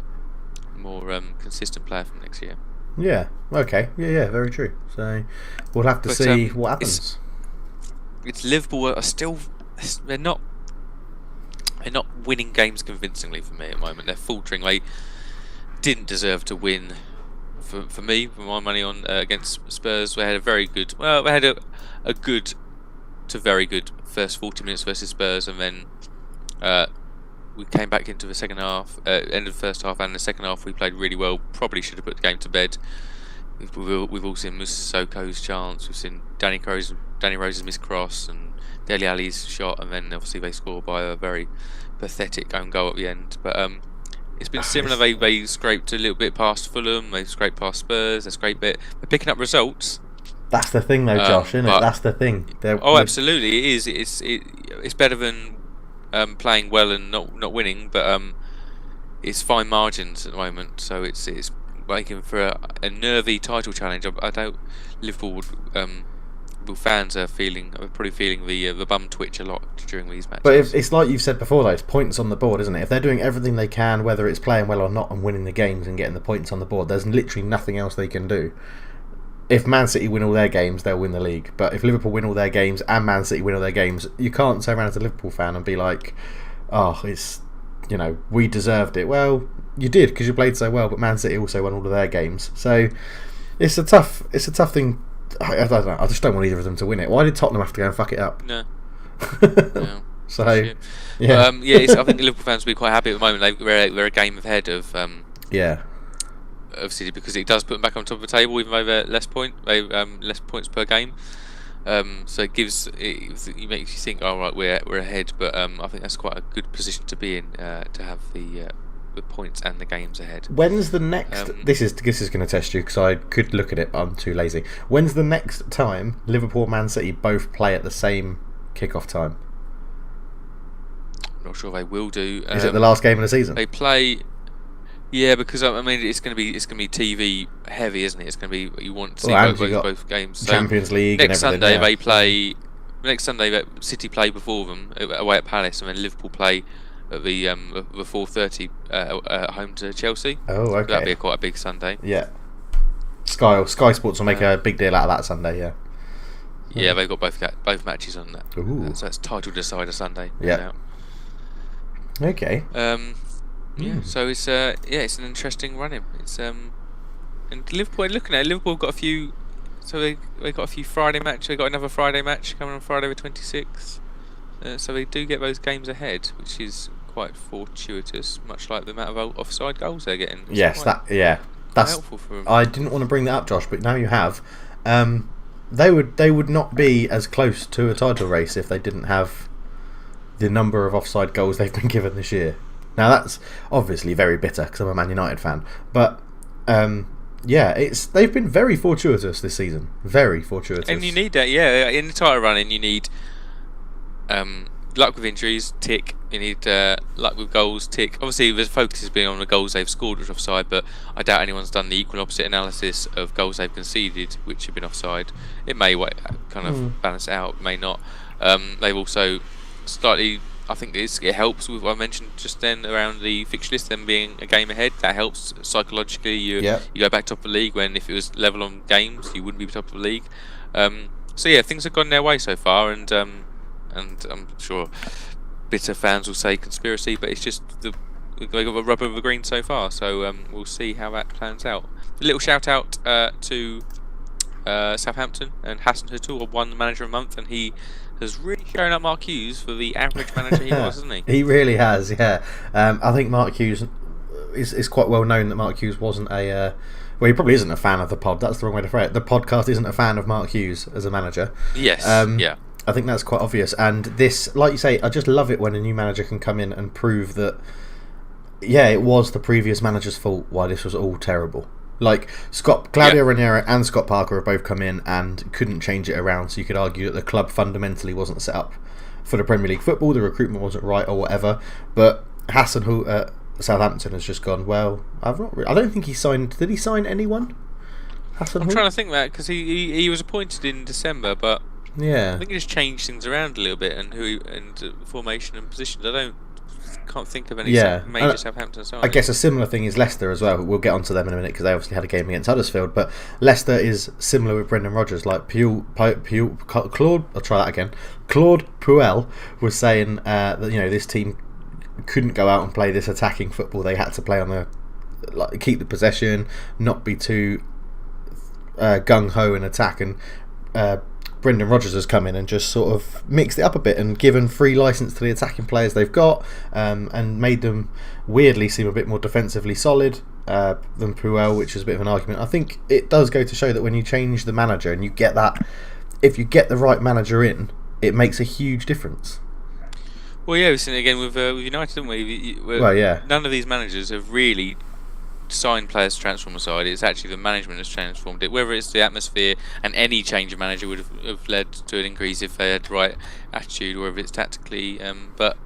more consistent player from next year. Yeah. Okay. Yeah. Very true. So we'll have to see what happens. It's Liverpool are still they're not winning games convincingly for me at the moment. They're faltering. They didn't deserve to win for me, for my money on against Spurs. They had a very good. Well, they had a good to very good first 40 minutes versus Spurs, and then we came back into the second half, end of the first half, and the second half we played really well. Probably should have put the game to bed. We've all seen Sissoko's chance. We've seen Danny Rose's missed cross and Dele Alli's shot, and then obviously they score by a very pathetic own goal at the end. But it's been similar. They scraped a little bit past Fulham. They scraped past Spurs. They're picking up results. That's the thing, though, Josh, isn't it? That's the thing. Absolutely, it is. It's better than playing well and not winning, but it's fine margins at the moment. So it's making for a nervy title challenge. I doubt Liverpool fans are probably feeling the bum twitch a lot during these matches. But it's like you've said before, though, it's points on the board, isn't it? If they're doing everything they can, whether it's playing well or not, and winning the games and getting the points on the board, there's literally nothing else they can do. If Man City win all their games, they'll win the league. But if Liverpool win all their games and Man City win all their games, you can't turn around as a Liverpool fan and be like, "Oh, it's we deserved it." Well, you did because you played so well, but Man City also won all of their games. So it's a tough thing. I don't know. I just don't want either of them to win it. Why did Tottenham have to go and fuck it up? No. No. So yeah, I think Liverpool fans will be quite happy at the moment. They're a game ahead of of City, because it does put them back on top of the table, even though they're less points per game. So it makes you think, oh right, we're ahead, but I think that's quite a good position to be in, to have the points and the games ahead. When's the next? This is going to test you, because I could look at it, but I'm too lazy. When's the next time Liverpool and Man City both play at the same kickoff time? I'm not sure they will do. Is it the last game of the season? They play. Yeah, because I mean it's going to be TV heavy, isn't it? It's going to be, you want to see both games. So Champions League. Next and Sunday they play. Next Sunday City play before them away at Palace, and then Liverpool play at the 4:30 at home to Chelsea. Oh, okay. That'd be quite a big Sunday. Yeah. Sky Sports will make a big deal out of that Sunday. Yeah. Yeah, they've got both matches on that. Ooh. So that's title decider Sunday. Yeah. Okay. Yeah, so it's it's an interesting run-in. It's and Liverpool, looking at it, Liverpool got a few. So they got a few Friday matches. They got another Friday match coming on Friday the 26th. So they do get those games ahead, which is quite fortuitous. Much like the amount of offside goals they're getting. Yes, that's helpful for them. I didn't want to bring that up, Josh, but now you have. They would not be as close to a title race if they didn't have the number of offside goals they've been given this year. Now that's obviously very bitter because I'm a Man United fan, but they've been very fortuitous this season, very fortuitous. And you need that, in the title running, you need luck with injuries, tick. You need luck with goals, tick. Obviously, the focus has been on the goals they've scored, which are offside, but I doubt anyone's done the equal opposite analysis of goals they've conceded, which have been offside. It may kind of balance it out, may not. They've also slightly. I think it helps with what I mentioned just then around the fixture list, them being a game ahead. That helps psychologically. You go back top of the league, when if it was level on games, you wouldn't be top of the league. So yeah, things have gone their way so far, and I'm sure bitter fans will say conspiracy, but it's just they got the rubber of the green so far. So we'll see how that plans out. A little shout out to Southampton and Hassan Hatul, won Manager of the Month, and he has really shown up Mark Hughes for the average manager he was, hasn't he? He really has, yeah. I think Mark Hughes is quite well known that Mark Hughes wasn't well, he probably isn't a fan of the pod. That's the wrong way to phrase it. The podcast isn't a fan of Mark Hughes as a manager. Yes, yeah. I think that's quite obvious. And this, like you say, I just love it when a new manager can come in and prove that, it was the previous manager's fault why this was all terrible. Like Claudio Ranieri and Scott Parker have both come in and couldn't change it around, so you could argue that the club fundamentally wasn't set up for the Premier League football, the recruitment wasn't right or whatever. But Hassan, who Southampton has just gone, well, I don't think he signed. Did he sign anyone? I'm trying to think that because he was appointed in December, but I Yeah. think he just changed things around a little bit and formation and positions. Can't think of any major Southampton signings. I guess a similar thing is Leicester as well. We'll get onto them in a minute because they obviously had a game against Huddersfield. But Leicester is similar with Brendan Rodgers. Like Claude, I'll try that again. Claude Puel was saying that this team couldn't go out and play this attacking football. They had to play on keep the possession, not be too gung ho in attack. And Brendan Rodgers has come in and just sort of mixed it up a bit and given free license to the attacking players they've got, and made them weirdly seem a bit more defensively solid than Puel, which is a bit of an argument. I think it does go to show that when you change the manager and you get that, if you get the right manager in, it makes a huge difference. Well, yeah, we've seen it again with United, haven't we? Well, yeah. None of these managers have really signed players to transform aside. It's actually the management has transformed it. Whether it's the atmosphere, and any change of manager would have led to an increase if they had the right attitude, or whether it's tactically. But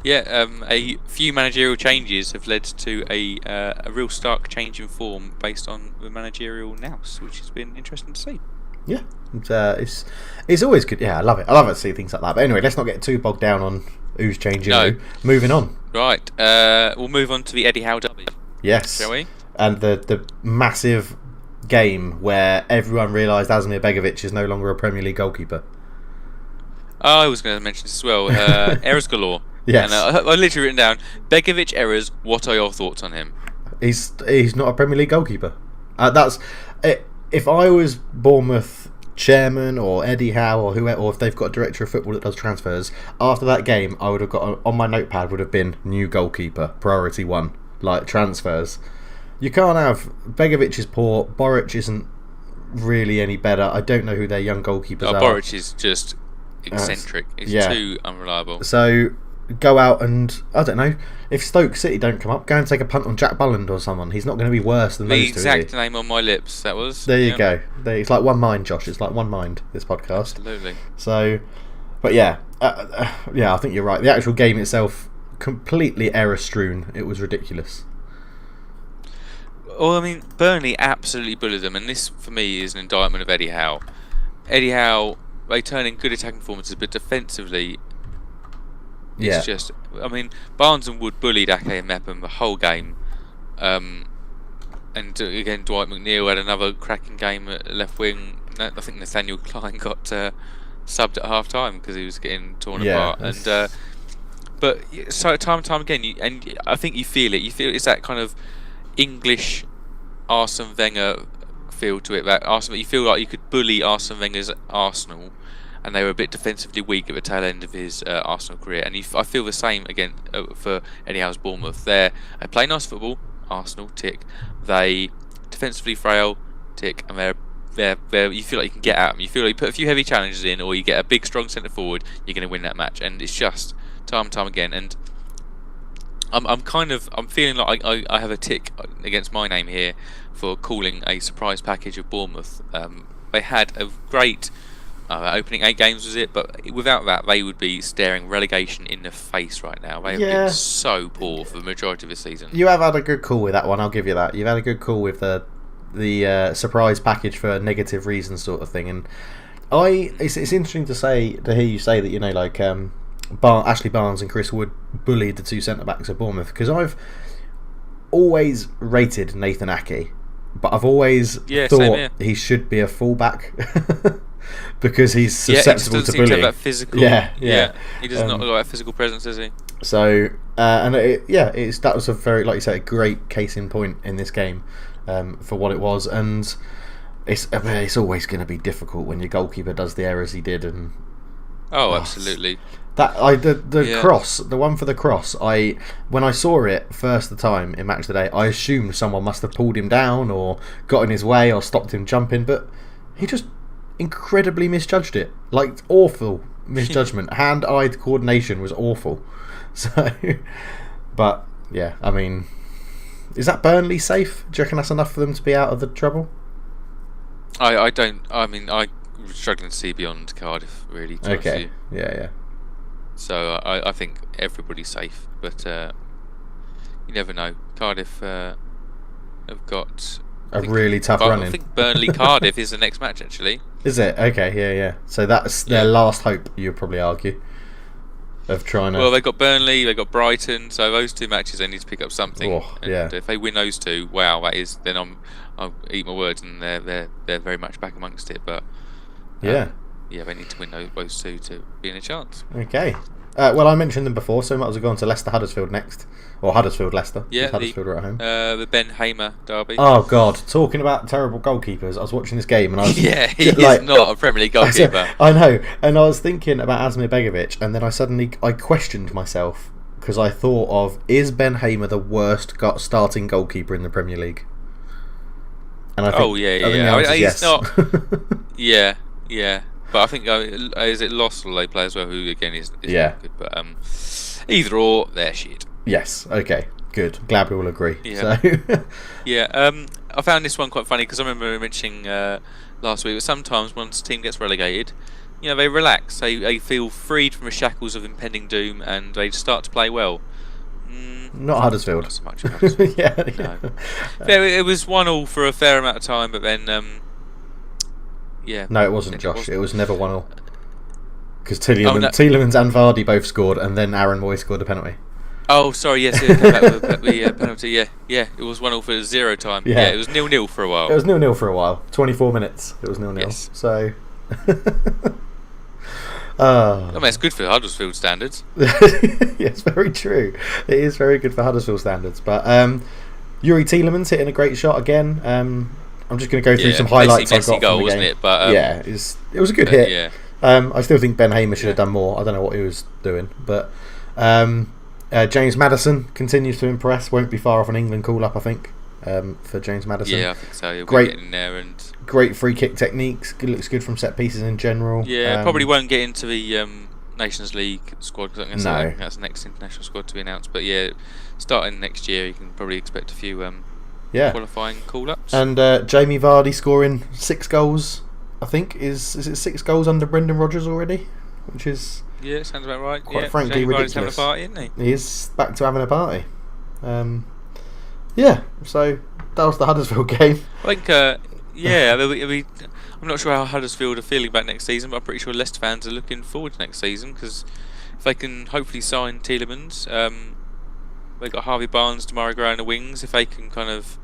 yeah, a few managerial changes have led to a real stark change in form based on the managerial nous, which has been interesting to see. Yeah, it's always good. Yeah, I love it. I love it to see things like that. But anyway, let's not get too bogged down on who's changing who. Moving on. Right, we'll move on to the Eddie Howe derby. Yes. Shall we? And the massive game where everyone realised Asmir Begovic is no longer a Premier League goalkeeper. Oh, I was going to mention this as well. Errors galore. Yes. And I literally written down Begovic errors. What are your thoughts on him? He's not a Premier League goalkeeper. That's it. If I was Bournemouth chairman or Eddie Howe or whoever, or if they've got a director of football that does transfers, after that game, I would have got on my notepad would have been new goalkeeper, priority 1. Like transfers, you can't have Begovic is poor. Boric isn't really any better. I don't know who their young goalkeepers are. Boric is just eccentric. He's too unreliable. So go out and I don't know if Stoke City don't come up, go and take a punt on Jack Bulland or someone. He's not going to be worse than those two. The exact name on my lips. That was. There you go. It's like one mind, Josh. It's like one mind. This podcast. Absolutely. So, but yeah, I think you're right. The actual game itself, completely error strewn. It was ridiculous. Well, I mean, Burnley absolutely bullied them, and this for me is an indictment of Eddie Howe. Eddie Howe, they turn in good attacking performances, but defensively, it's just. I mean, Barnes and Wood bullied Ake and Mepham the whole game, and again Dwight McNeil had another cracking game at left wing. I think Nathaniel Klein got subbed at half time because he was getting torn apart, and. But so time and time again, and I think you feel it. You feel it's that kind of English Arsene Wenger feel to it. That Arsenal, you feel like you could bully Arsene Wenger's Arsenal, and they were a bit defensively weak at the tail end of his Arsenal career. And I feel the same again for Eddie Howe's Bournemouth. They play nice football, Arsenal tick. They defensively frail, tick, and they're you feel like you can get at them. You feel like you put a few heavy challenges in, or you get a big strong centre forward, you're going to win that match. And it's just time and time again, and I'm feeling like I have a tick against my name here for calling a surprise package of Bournemouth. They had a great opening 8 games, was it? But without that, they would be staring relegation in the face right now. They have been so poor for the majority of the season. You have had a good call with that one. I'll give you that. You've had a good call with the surprise package for negative reasons sort of thing, and it's interesting to hear you say that like. Ashley Barnes and Chris Wood bullied the 2 centre-backs of Bournemouth, because I've always rated Nathan Ake, but I've always thought he should be a full-back because he's susceptible to bullying. That physical, he does not look like a physical presence, does he? So, that was a very, like you say, a great case in point in this game for what it was, and it's always going to be difficult when your goalkeeper does the errors he did, and absolutely. The cross, the one for the cross. When I saw it first the time in Match of the Day, I assumed someone must have pulled him down or got in his way or stopped him jumping, but he just incredibly misjudged it. Like, awful misjudgment. Hand-eye coordination was awful. So, but yeah, I mean, is that Burnley safe? Do you reckon that's enough for them to be out of the trouble? I don't. I mean, I'm struggling to see beyond Cardiff, really. Okay. Yeah. So I think everybody's safe, but you never know. Cardiff have got a really tough run in. I think Burnley Cardiff is the next match, actually. Is it? Okay, yeah. So that's their last hope, you'd probably argue, of trying to... Well, they've got Burnley, they've got Brighton, so those 2 matches they need to pick up something. Oh, yeah. And if they win those 2, wow, that is... Then I'll eat my words, and they're very much back amongst it. But yeah, they need to win those 2 to be in a chance. Okay. Well, I mentioned them before, so we might as well go on to Leicester Huddersfield next. Or Huddersfield-Leicester. Yeah, Huddersfield are at home. The Ben Hamer derby. Oh, God. Talking about terrible goalkeepers, I was watching this game and I was... Yeah, he's not a Premier League goalkeeper. I know. And I was thinking about Asmir Begovic, and then I questioned myself, because I thought of, is Ben Hamer the worst starting goalkeeper in the Premier League? And I think, he's yes. not... Yeah. But I think, is it Lost or they play as well, who again is not good. But either or, they're shit. Yes, okay, good. Glad we all agree. Yeah. So. Yeah, I found this one quite funny because I remember mentioning last week that sometimes once a team gets relegated, they relax. They feel freed from the shackles of impending doom and they start to play well. Not Huddersfield. Not so much Huddersfield. Yeah. It was 1-1 for a fair amount of time, but then... No, it wasn't, Josh. It was never 1-1. Because Tielemans and Vardy both scored, and then Aaron Moy scored a penalty. Oh, sorry, yes, it came back with the penalty, yeah, it was 1-0 for 0 time. Yeah, it was 0-0 for a while. It was 0-0 for a while. 24 minutes, it was 0-0. Yes. So... I mean, it's good for Huddersfield standards. Yes, very true. It is very good for Huddersfield standards. But Yuri Tielemans hitting a great shot again. I'm just going to go through some highlights I got from the game. Wasn't it? But, it was a good hit. Yeah. I still think Ben Hamer should have done more. I don't know what he was doing, but James Maddison continues to impress. Won't be far off an England call-up, I think, for James Maddison. Yeah, I think so. He'll get in there and great free kick techniques. Looks good from set pieces in general. Yeah, probably won't get into the Nations League squad because I think that's the next international squad to be announced. But yeah, starting next year, you can probably expect a few qualifying call-ups. And Jamie Vardy scoring 6 goals. I think is it 6 goals under Brendan Rodgers already, which is sounds about right. Quite frankly, Jamie ridiculous. Having a party, isn't he? He is back to having a party. So that was the Huddersfield game. I think I'm not sure how Huddersfield are feeling about next season, but I'm pretty sure Leicester fans are looking forward to next season because if they can hopefully sign Tielemans, they've got Harvey Barnes, Damari Gray in the wings. If they can kind of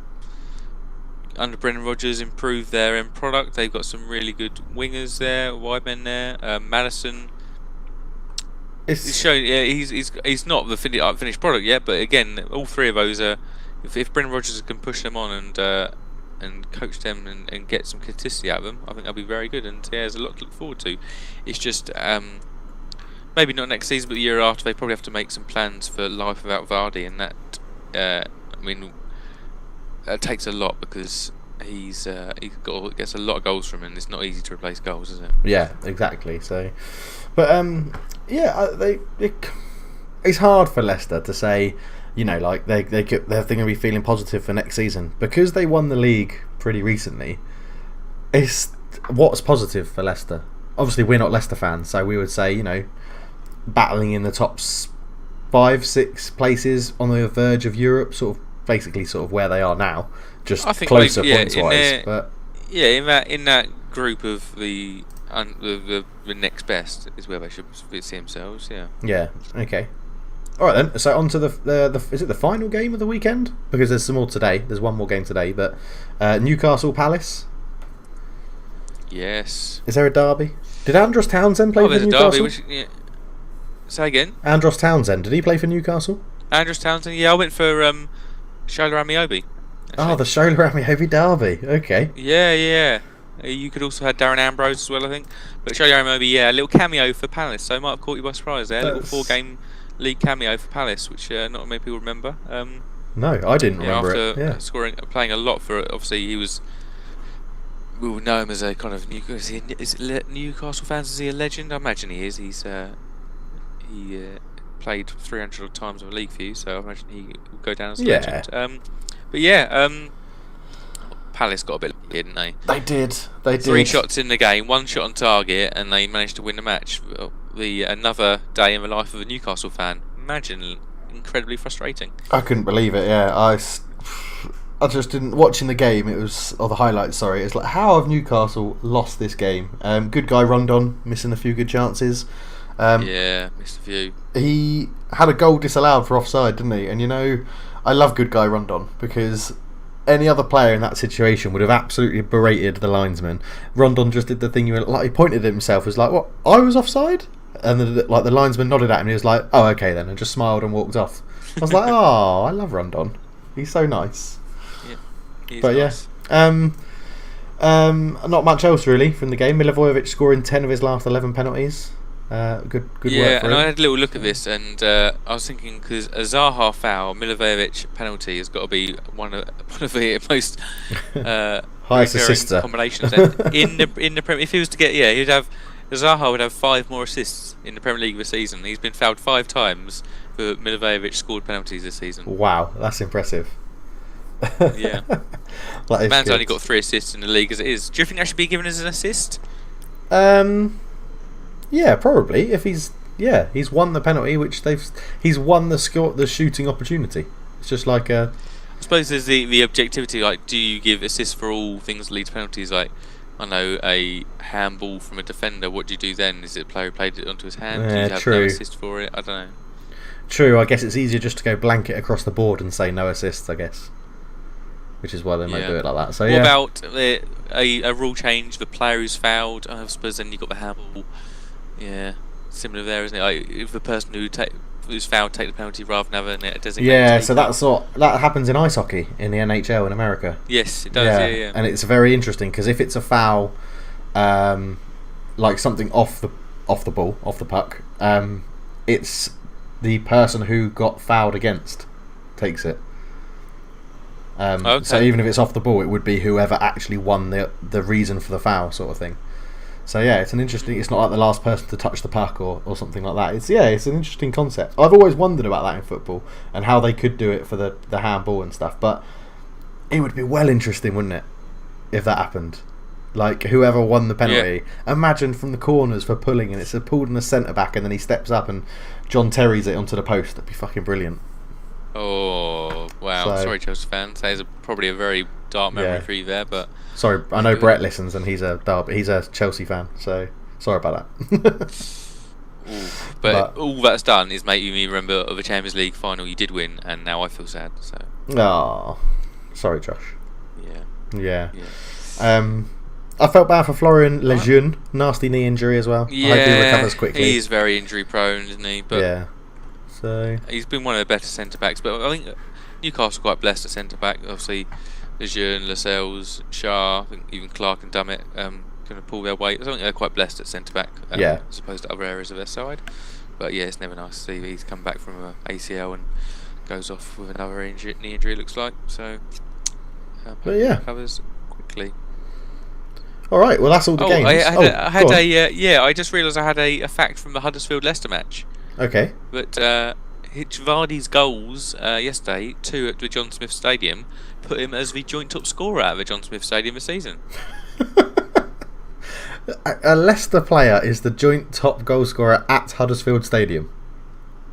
under Brendan Rodgers improve their end product, they've got some really good wingers there, wide men there. Madison, he's showing, he's not the finished product yet, but again, all 3 of those are. If Brendan Rodgers can push them on and coach them and get some consistency out of them, I think they'll be very good. And there's a lot to look forward to. It's just maybe not next season, but the year after, they probably have to make some plans for life without Vardy, and that that takes a lot because he gets a lot of goals from him, and it's not easy to replace goals, is it? Yeah, exactly. So, but it's hard for Leicester to say, like they're going to be feeling positive for next season because they won the league pretty recently. It's what's positive for Leicester. Obviously, we're not Leicester fans, so we would say battling in the top 5-6 places on the verge of Europe, sort of where they are now, just closer points wise. But in that group of the next best is where they should see themselves. Yeah. Yeah. Okay. All right then. So on to the is it the final game of the weekend? Because there's some more today. There's one more game today, but Newcastle Palace. Yes. Is there a derby? Did Andros Townsend play for Newcastle? Derby, say again. Andros Townsend, did he play for Newcastle? Andros Townsend, yeah, I went for Shola Amiobi. Oh, the Shola Amiobi derby. Okay. Yeah. You could also have Darren Ambrose as well, I think. But Shola Amiobi, a little cameo for Palace. So it might have caught you by surprise there. A little 4-game league cameo for Palace, which not many people remember. No, I didn't remember it. After playing a lot for it, obviously he was. We would know him as a kind of Newcastle fans. Is he a legend? I imagine he is. He played 300 times of a league for you, so I imagine he would go down as a legend. Palace got a bit lucky, didn't they? They did. 3 shots in the game, 1 shot on target, and they managed to win the match. Another day in the life of a Newcastle fan. Imagine, incredibly frustrating. I couldn't believe it. Yeah, I just didn't watching the game. It was or the highlights. Sorry, it's like how have Newcastle lost this game? Good guy Rondon missing a few good chances. Missed a few. He had a goal disallowed for offside, didn't he? And I love good guy Rondon because any other player in that situation would have absolutely berated the linesman. Rondon just did the thing. He pointed at himself as like, "What? I was offside?" And the linesman nodded at him. And he was like, "Oh, okay then," and just smiled and walked off. I was like, "Oh, I love Rondon. He's so nice." Yeah, but nice. Not much else really from the game. Milivojevic scoring 10 of his last 11 penalties. Good work for him. Yeah, and I had a little look at this, and I was thinking because a Zaha foul, Milivojevic penalty has got to be one of the most highest assister combinations in the Premier. If he was to get, he'd have Zaha would have 5 more assists in the Premier League this season. He's been fouled 5 times, but Milivojevic scored penalties this season. Wow, that's impressive. Yeah, that is man's good. only got 3 assists in the league as it is. Do you think that should be given as an assist? Yeah, probably. If he's won the penalty, he's won the shooting opportunity. It's just like I suppose there's the objectivity. Like, do you give assists for all things that lead to penalties? Like, I know a handball from a defender. What do you do then? Is it a player who played it onto his hand? Do you have no assist for it? I don't know. True. I guess it's easier just to go blanket across the board and say no assists. I guess, which is why they might do it like that. So what about a rule change? The player who's fouled. I suppose then you got the handball. Yeah, similar there, isn't it? Like, if the person who's fouled take the penalty rather than having a designated. Yeah, so that happens in ice hockey in the NHL in America. Yes, it does. Yeah. And it's very interesting because if it's a foul, like something off the ball, off the puck, it's the person who got fouled against takes it. Okay. So even if it's off the ball, it would be whoever actually won the reason for the foul, sort of thing. So it's an interesting. It's not like the last person to touch the puck or something like that. It's an interesting concept. I've always wondered about that in football and how they could do it for the handball and stuff. But it would be well interesting, wouldn't it, if that happened? Like whoever won the penalty. Yeah. Imagine from the corners for pulling, and it's pulled in the centre back, and then he steps up and John Terry's it onto the post. That'd be fucking brilliant. Oh wow! Sorry, Chelsea fans. That is probably a very dark memory for you there, but. Sorry, I know Brett listens and he's a Chelsea fan, so sorry about that. but all that's done is making me remember of a Champions League final you did win, and now I feel sad. So. Oh, sorry, Josh. Yeah. I felt bad for Florian Lejeune, nasty knee injury as well. Yeah, I hope he recovers quickly. He's very injury prone, isn't he? But so he's been one of the better centre backs. But I think Newcastle quite blessed at centre back. Obviously. Lejeune, Lascelles, Shah, I think even Clark and Dummett going to pull their weight. I think they're quite blessed at centre back, as opposed to other areas of their side. But it's never nice to see he's come back from an ACL and goes off with another knee injury. It looks like so. But recovers quickly. All right, well that's all the games. I just realised I had a fact from the Huddersfield Leicester match. Okay. But Vardy's goals yesterday, 2 at the John Smith Stadium, put him as the joint top scorer at the John Smith Stadium this season. A Leicester player is the joint top goal scorer at Huddersfield Stadium.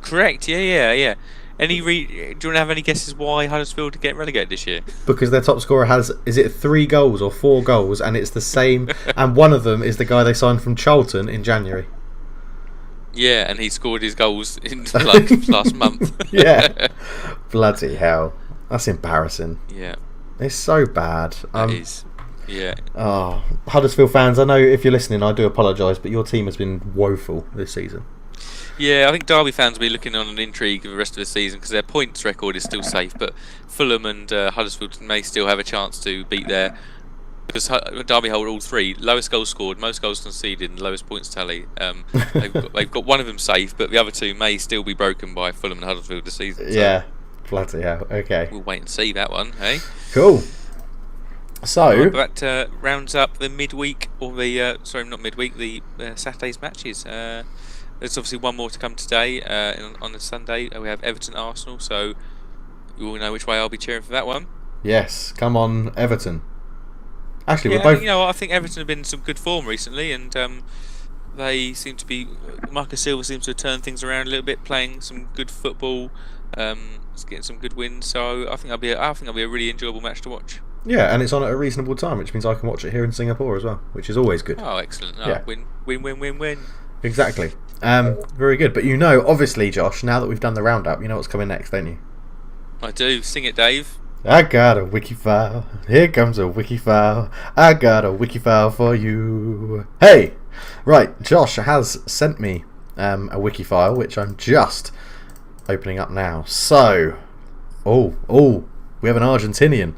Correct. Yeah. Do you want to have any guesses why Huddersfield are getting relegated this year? Because their top scorer has 3 goals or 4 goals, and it's the same. And one of them is the guy they signed from Charlton in January. Yeah, and he scored his goals in last month. Yeah, bloody hell, that's embarrassing. Yeah, it's so bad. It is. Yeah. Oh, Huddersfield fans, I know if you're listening, I do apologise, but your team has been woeful this season. Yeah, I think Derby fans will be looking on an intrigue for the rest of the season because their points record is still safe, but Fulham and Huddersfield may still have a chance to beat their. Because Derby hold all 3: lowest goals scored, most goals conceded, and lowest points tally. They've got one of them safe, but the other 2 may still be broken by Fulham and Huddersfield this season. So yeah, bloody hell. Okay, we'll wait and see that one. Hey, cool. So that rounds up the midweek, or the not midweek, the Saturday's matches. There's obviously one more to come today. On the Sunday, we have Everton Arsenal. So you all know which way I'll be cheering for that one. Yes, come on, Everton. Actually, we're both. I think Everton have been in some good form recently, and they seem to be. Marcus Silva seems to have turned things around a little bit, playing some good football. It's getting some good wins, so I think that'll be a really enjoyable match to watch. Yeah, and it's on at a reasonable time, which means I can watch it here in Singapore as well, which is always good. Oh, excellent! Yeah. Win, win, win, win, win. Exactly. Very good. But obviously, Josh, now that we've done the roundup, you know what's coming next, don't you? I do. Sing it, Dave. I got a wiki file. Here comes a wiki file. I got a wiki file for you. Hey! Right, Josh has sent me a wiki file, which I'm just opening up now. So, we have an Argentinian.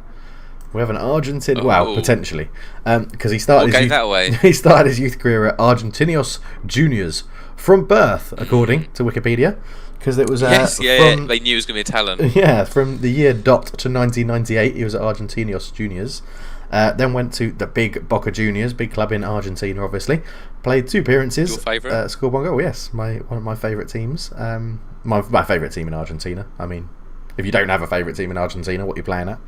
Well, potentially, because he started. What gave that away? He started his youth career at Argentinos Juniors from birth, according to Wikipedia, because it was. They knew he was going to be a talent. Yeah, from the year dot to 1998, he was at Argentinos Juniors. Then went to the big Boca Juniors, big club in Argentina, obviously. Played 2 appearances. Your favourite? Scored 1 goal. Yes, one of my favourite teams. My favourite team in Argentina. I mean, if you don't have a favourite team in Argentina, what are you playing at?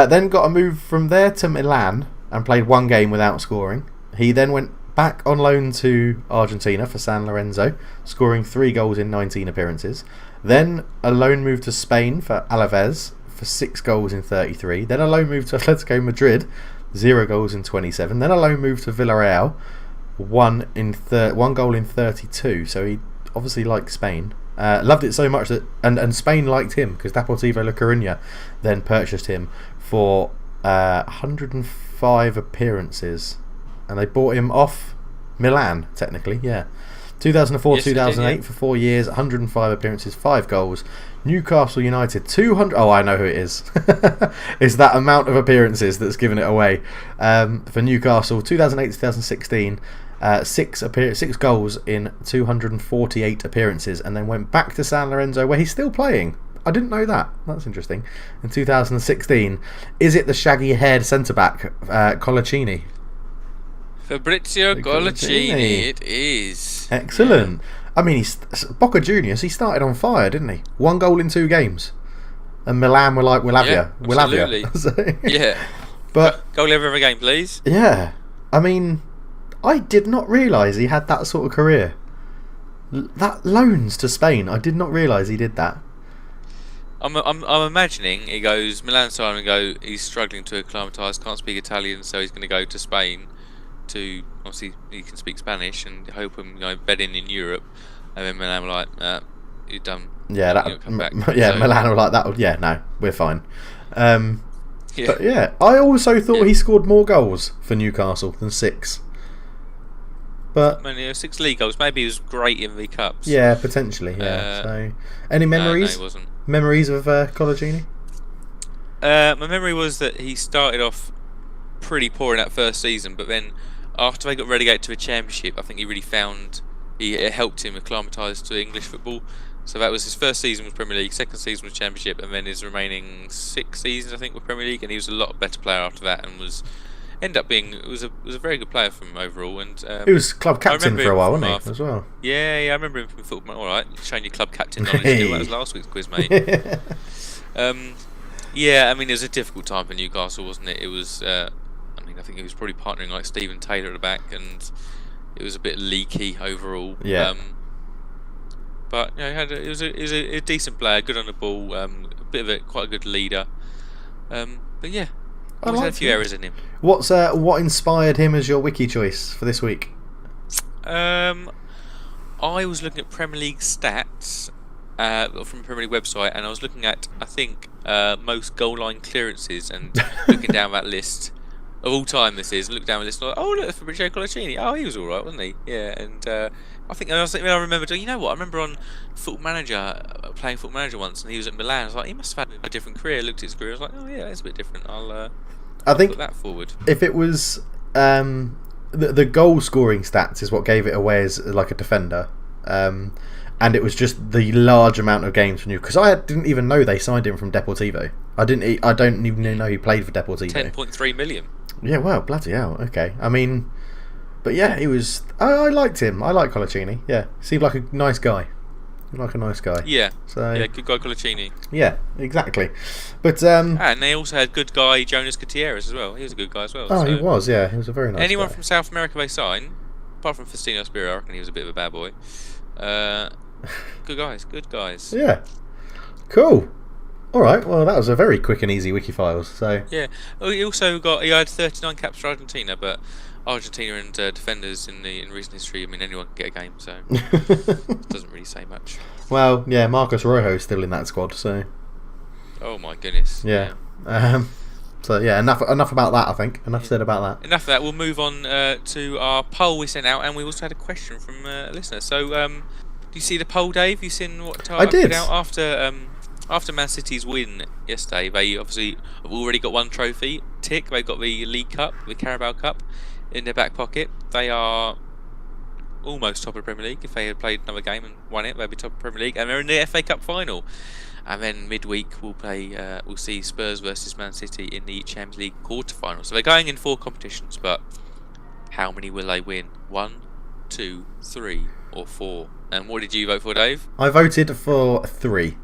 Then got a move from there to Milan and played 1 game without scoring. He then went back on loan to Argentina for San Lorenzo, scoring 3 goals in 19 appearances. Then a loan move to Spain for Alaves for 6 goals in 33. Then a loan move to Atletico Madrid, 0 goals in 27. Then a loan move to Villarreal, 1 goal in 32. So he obviously liked Spain. Loved it so much that and Spain liked him because Deportivo La Coruña then purchased him for 105 appearances, and they bought him off Milan technically. 2004 2008 for 4 years, 105 appearances, 5 goals. Newcastle United 200. Oh, I know who it is. It's that amount of appearances that's given it away. For Newcastle 2008 2016. 6 goals in 248 appearances, and then went back to San Lorenzo where he's still playing. I didn't know that. That's interesting. In 2016, is it the shaggy-haired centre-back Colaccini? Fabrizio Colaccini, it is. Excellent. Yeah. I mean, he's Boca Juniors. He started on fire, didn't he? 1 goal in 2 games, and Milan were like, "We'll have you. We'll have you." Yeah, but goal every game, please. Yeah, I mean, I did not realise he had that sort of career. That loans to Spain, I did not realise he did that. I'm imagining he goes Milan side and go. He's struggling to acclimatise, can't speak Italian, so he's going to go to Spain. To obviously he can speak Spanish and hope him bedding in Europe. And then Milan were like, "You're done." Yeah, come back. So, Milan were like that. Yeah, no, we're fine. But yeah, I also thought he scored more goals for Newcastle than 6. But 6 league goals. Maybe he was great in the cups. Yeah, potentially. Yeah. So, any memories? No, he wasn't. Memories of Colaccini? My memory was that he started off pretty poor in that first season, but then after they got relegated to a championship, I think he really found it helped him acclimatise to English football. So that was his first season with Premier League, second season was Championship, and then his remaining 6 seasons I think with Premier League, and he was a lot better player after that, and ended up being was a very good player from overall. And he was club captain for a while, wasn't he? As well. Yeah, I remember him from football. All right, showing your club captain knowledge. That was last week's quiz, mate. Yeah, I mean it was a difficult time for Newcastle, wasn't it? It was. I think he was probably partnering like Stephen Taylor at the back, and it was a bit leaky overall. Yeah. But he was a decent player, good on the ball, a bit of quite a good leader. But yeah, he's had a few errors in him. What inspired him as your wiki choice for this week? I was looking at Premier League stats from the Premier League website, and I was looking at most goal line clearances and looking down that list. Of all time, this is. Look down the list. And like, look, Fabrizio Colaccini. Oh, he was all right, wasn't he? Yeah, and I think I remember. You know what? I remember on Football Manager playing Football Manager once, and he was at Milan. I was like, he must have had a different career. I looked at his career. I was like, oh yeah, it's a bit different. I'll put that forward. If it was the goal scoring stats is what gave it away as like a defender, and it was just the large amount of games from you, because I didn't even know they signed him from Deportivo. I don't even know he played for Deportivo. 10.3 million. Yeah, well, bloody hell. Okay, I mean, but yeah, he was. I liked him. I like Colaccini. Yeah, seemed like a nice guy. Yeah. So yeah, good guy Colaccini. Yeah, exactly. But and they also had good guy Jonas Gutierrez as well. He was a good guy as well. Oh, so. He was. Yeah, he was a very nice. Anyone guy. From South America they sign, apart from Faustino Spiro, I reckon he was a bit of a bad boy. Good guys, good guys. Yeah. Cool. All right. Well, that was a very quick and easy Wiki Files. So. Yeah. Oh, he had 39 caps for Argentina, but Argentina and defenders in recent history. I mean, anyone can get a game, so it doesn't really say much. Well, yeah, Marcos Rojo's still in that squad, so. Oh my goodness. Yeah. So yeah, enough about that. I think enough said about that. Enough of that. We'll move on to our poll we sent out, and we also had a question from a listener. So, do you see the poll, Dave? You seen what I did. put out after Man City's win yesterday? They obviously have already got one trophy. Tick. They've got the League Cup, the Carabao Cup, in their back pocket. They are almost top of the Premier League. If they had played another game and won it, they'd be top of the Premier League, and they're in the FA Cup final. And then midweek we'll see Spurs versus Man City in the Champions League quarter-final. So they're going in 4 competitions, but how many will they win? 1, 2, 3, or 4? And what did you vote for, Dave? I voted for 3.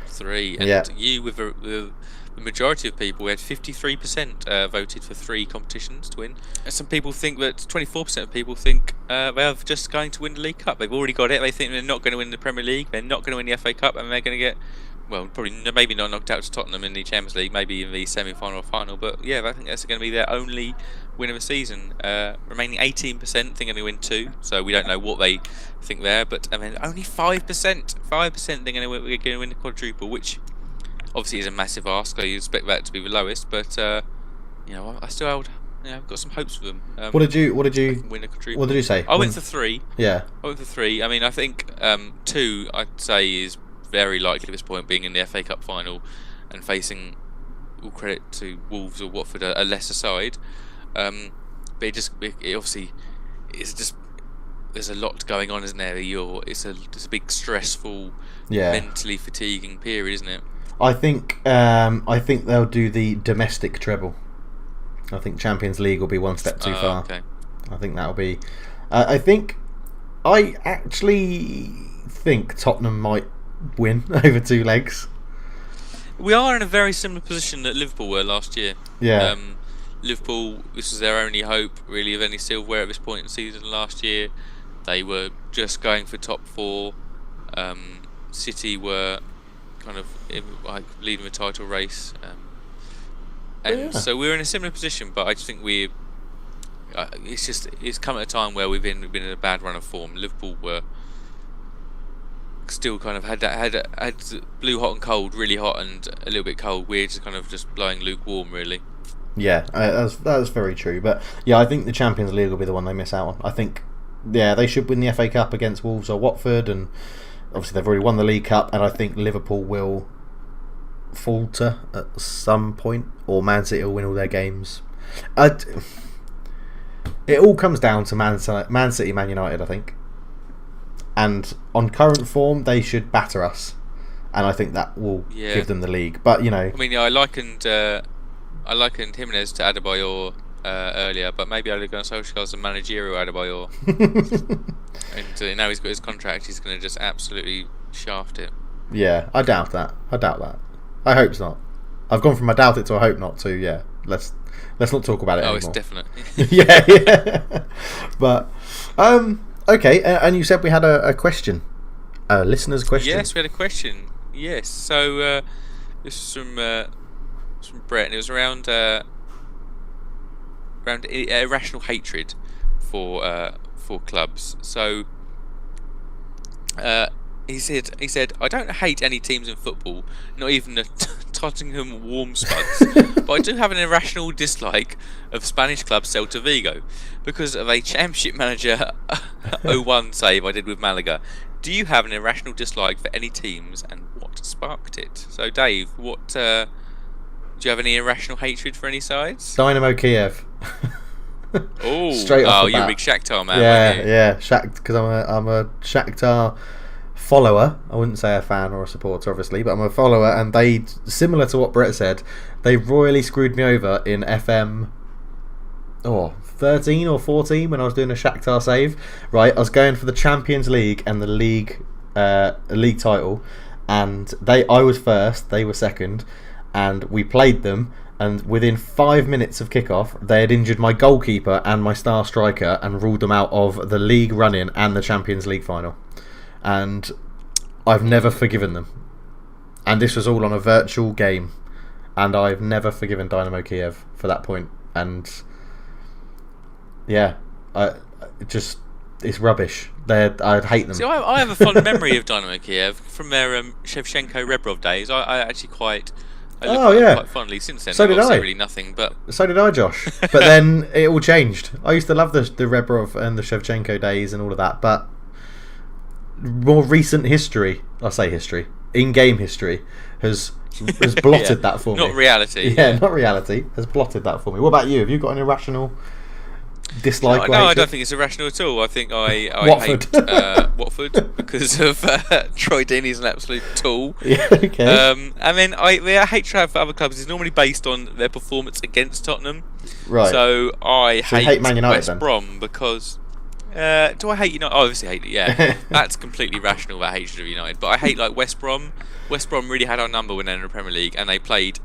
3. And you, with the majority of people, we had 53% voted for 3 competitions to win. And some people think that 24% of people think they're just going to win the League Cup. They've already got it. They think they're not going to win the Premier League. They're not going to win the FA Cup, and they're going to get, well, maybe not knocked out to Tottenham in the Champions League, maybe in the semi-final or final. But yeah, I think that's going to be their only win of the season. Remaining 18% think they're going to win 2, so we don't know what they think there. But I mean, only 5% think they're going to win the quadruple, which obviously is a massive ask. So you expect that to be the lowest, but I still hold. I've got some hopes for them. What did you win a quadruple? What did you say? I went for 3. Yeah. I went for 3. I mean, I think 2, I'd say, is very likely at this point, being in the FA Cup final and facing, all credit to Wolves or Watford, a lesser side. But it obviously, it's just, there's a lot going on, isn't there? It's a big, stressful, mentally fatiguing period, isn't it? I think they'll do the domestic treble. I think Champions League will be one step too far. Okay. I think that'll be. I actually think Tottenham might win over 2 legs. We are in a very similar position that Liverpool were last year. Yeah. Liverpool, this was their only hope, really, of any silverware at this point in the season. Last year, they were just going for top 4. City were kind of leading the title race, so we're in a similar position. But I just think it's come at a time where we've been in a bad run of form. Liverpool were still kind of had blue hot and cold, really hot and a little bit cold. We're just kind of just blowing lukewarm, really. Yeah, that's very true. But yeah, I think the Champions League will be the one they miss out on. I think they should win the FA Cup against Wolves or Watford, and obviously they've already won the League Cup. And I think Liverpool will falter at some point, or Man City will win all their games. It all comes down to Man City, Man United, I think. And on current form, they should batter us, and I think that will give them the league. But I mean, I likened Jimenez to Adebayor earlier, but maybe Ole Gunnar Solskjaer's a managerial Adebayor, and now he's got his contract, he's going to just absolutely shaft it. Yeah, I doubt that. I hope it's not. I've gone from I doubt it to I hope not to. Yeah, let's not talk about it anymore. Oh, it's definite. yeah. But okay, and you said we had a question, a listener's question. Yes, we had a question. Yes, so this was from Brett, and it was around irrational hatred for clubs. So he said, I don't hate any teams in football, not even the Tottenham Warm Spuds, but I do have an irrational dislike of Spanish club Celta Vigo because of a Championship Manager 0-1 save I did with Malaga. Do you have an irrational dislike for any teams, and what sparked it? So Dave, do you have any irrational hatred for any sides? Dynamo Kiev. Oh, straight off the bat. You're a big Shakhtar man. Yeah, because I'm a Shakhtar follower. I wouldn't say a fan or a supporter, obviously, but I'm a follower, and they, similar to what Brett said, they royally screwed me over in FM 13 or 14 when I was doing a Shakhtar save. Right, I was going for the Champions League and the league title, and I was first, they were second, and we played them, and within 5 minutes of kickoff they had injured my goalkeeper and my star striker and ruled them out of the league run-in and the Champions League final. and I've never forgiven them. And this was all on a virtual game, and I've never forgiven Dynamo Kiev for that point. And yeah, it's rubbish. I'd hate them. See, I have a fond memory of Dynamo Kiev from their Shevchenko Rebrov days. I actually quite. I look at them quite fondly since then. So did I. Really nothing, but so did I, Josh. But then it all changed. I used to love the Rebrov and the Shevchenko days and all of that. But more recent history, in-game history, has blotted that for me. Not reality. Yeah, not reality. Has blotted that for me. What about you? Have you got an irrational dislike? No, I don't think it's irrational at all. I think I Watford. hate Watford because of Troy Deeney's an absolute tool. Yeah, okay. And then I hate for other clubs is normally based on their performance against Tottenham. Right. So I hate Man United, West then? Brom because. Do I hate United? I obviously hate it. Yeah, that's completely rational. That hatred of United, but I hate like West Brom. West Brom really had our number when they were in the Premier League, and they played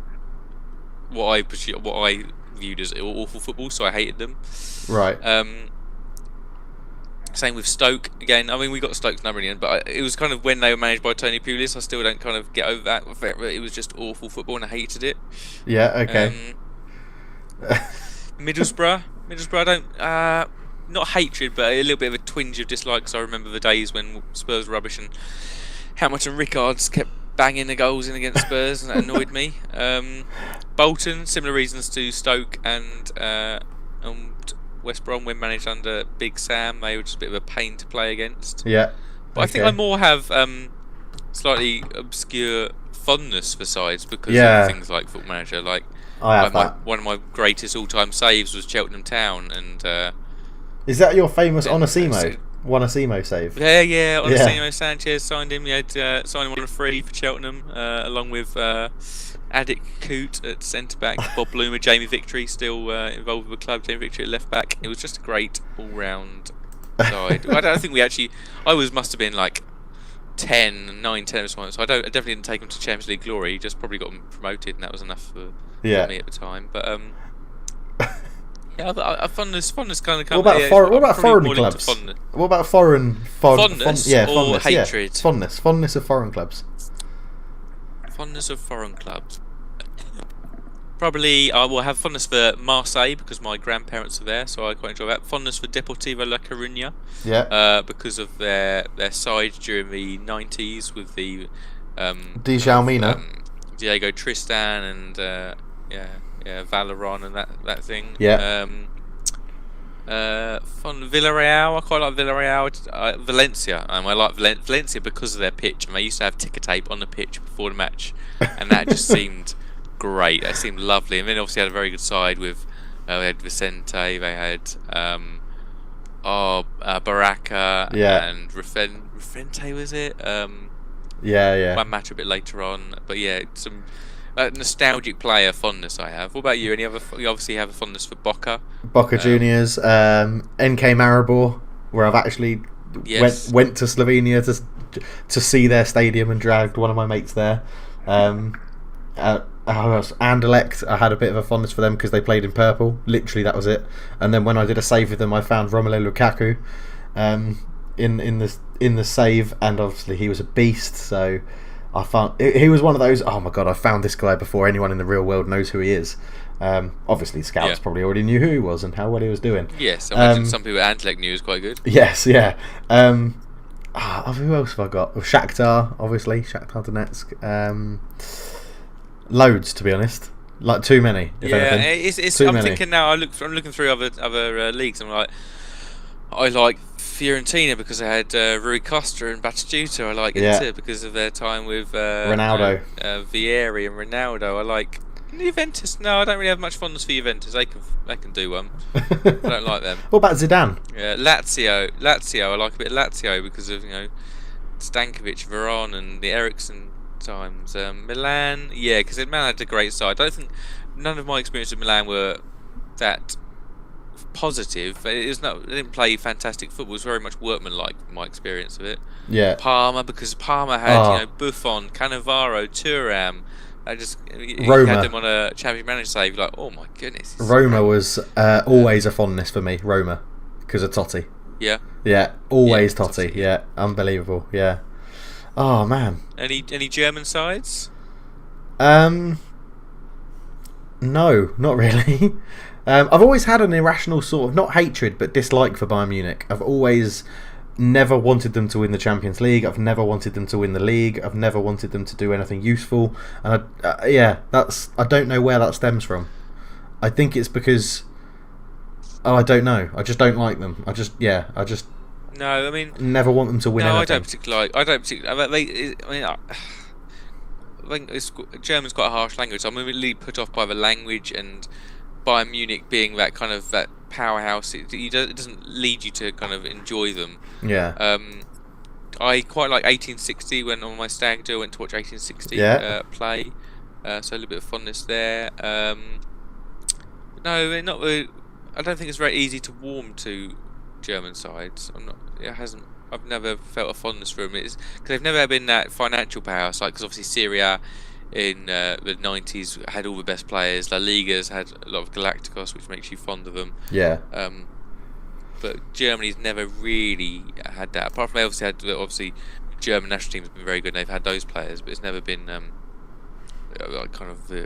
what I viewed as awful football. So I hated them. Right. Same with Stoke again. I mean, we got Stoke's number in the end, but it was kind of when they were managed by Tony Pulis. I still don't kind of get over that. It was just awful football, and I hated it. Yeah. Okay. Middlesbrough. I don't. Not hatred, but a little bit of a twinge of dislike. Because I remember the days when Spurs were rubbish and how much Rickards kept banging the goals in against Spurs, and that annoyed me. Bolton, similar reasons to Stoke and West Brom when managed under Big Sam. They were just a bit of a pain to play against. Yeah. But I think I more have slightly obscure fondness for sides because of things like Football Manager. Like I have that. One of my greatest all-time saves was Cheltenham Town, and is that your famous Onasimo? Onasimo save? Yeah. Onasimo Sanchez signed him. He had signed him on a free for Cheltenham, along with Adik Coote at centre back, Bob Bloomer, Jamie Victory still involved with the club. Jamie Victory at left back. It was just a great all-round side. I don't think we actually. Must have been like 10 or something. So I definitely didn't take him to Champions League glory. He just probably got him promoted, and that was enough for me at the time. But yeah, fondness kind of comes. What about foreign clubs? What about fondness or hatred? Yeah. Fondness of foreign clubs. Fondness of foreign clubs. Probably I will have fondness for Marseille because my grandparents are there, so I quite enjoy that. Fondness for Deportivo La Coruña. Yeah. Because of their side during the 90s with the Diego Tristan and Valeron and that thing. Yeah. Villarreal. I quite like Villarreal. Valencia. I like Valencia because of their pitch, and they used to have ticker tape on the pitch before the match, and that just seemed great. That seemed lovely. And then obviously had a very good side with they had Vicente. They had Baraka and Rafente was it? One match a bit later on, but yeah, some. Nostalgic player fondness I have. What about you? You obviously have a fondness for Boca Juniors, NK Maribor, where I've actually went to Slovenia to see their stadium and dragged one of my mates there. Anderlecht, I had a bit of a fondness for them because they played in purple. Literally, that was it. And then when I did a save with them, I found Romelu Lukaku in the save, and obviously he was a beast. So. I found he was one of those. Oh my god! I found this guy before anyone in the real world knows who he is. Obviously, scouts probably already knew who he was and how well he was doing. Yes, I imagine some people at Anderlecht knew he was quite good. Yes, yeah. Who else have I got? Well, Shakhtar, obviously, Shakhtar Donetsk. Loads, to be honest. Like too many. I'm thinking now. I'm looking through other leagues. I'm like, I like Fiorentina because they had Rui Costa and Batistuta. I like Inter because of their time with Ronaldo, Vieri and Ronaldo. I like Juventus. No, I don't really have much fondness for Juventus. They can do one. I don't like them. What about Zidane? Yeah, Lazio. I like a bit of Lazio because of Stankovic, Veron, and the Eriksson times. Milan, because Milan had a great side. I don't think none of my experiences at Milan were that positive. They didn't play fantastic football. It was very much workmanlike, my experience of it. Yeah. Parma, because Parma had Buffon, Cannavaro, Thuram. Roma had them on a Champions Manager save. Like, oh my goodness. Roma was always a fondness for me. Roma, because of Totti. Yeah. Yeah, always Yeah, Totti. Yeah, unbelievable. Yeah. Oh man. Any German sides? No, not really. I've always had an irrational sort of, not hatred, but dislike for Bayern Munich. I've always never wanted them to win the Champions League. I've never wanted them to win the league. I've never wanted them to do anything useful. And I don't know where that stems from. I think it's because, I don't know. I just don't like them. I just No, I mean, never want them to win anything. I don't particularly like. I don't particularly. I think German's quite a harsh language. So I'm really put off by the language, and Bayern Munich being that kind of that powerhouse. It doesn't lead you to kind of enjoy them. Yeah. I quite like 1860 when on my stag do I went to watch 1860 play. So a little bit of fondness there. No, not really. I don't think it's very easy to warm to German sides. I've never felt a fondness for them. It's because they've never been that financial powerhouse. Like, because obviously Serie A in the 90s had all the best players. La Liga's had a lot of Galacticos, which makes you fond of them. Yeah. But Germany's never really had that. Apart from they obviously German national team has been very good. And they've had those players, but it's never been kind of a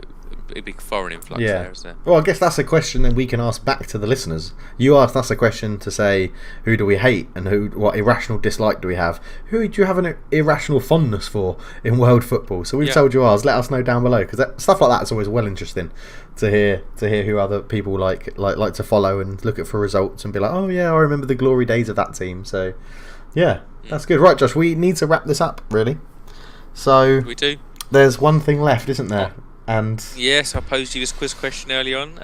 big foreign influx there, is there? Well, I guess that's a question that we can ask back to the listeners. You asked us a question to say, who do we hate and what irrational dislike do we have? Who do you have an irrational fondness for in world football? So we've told you ours. Let us know down below, because stuff like that is always well interesting to hear who other people like to follow and look at for results and be like, oh yeah, I remember the glory days of that team. So yeah, that's good. Right, Josh, we need to wrap this up, really. So we do. There's one thing left, isn't there? And yes, I posed you this quiz question early on.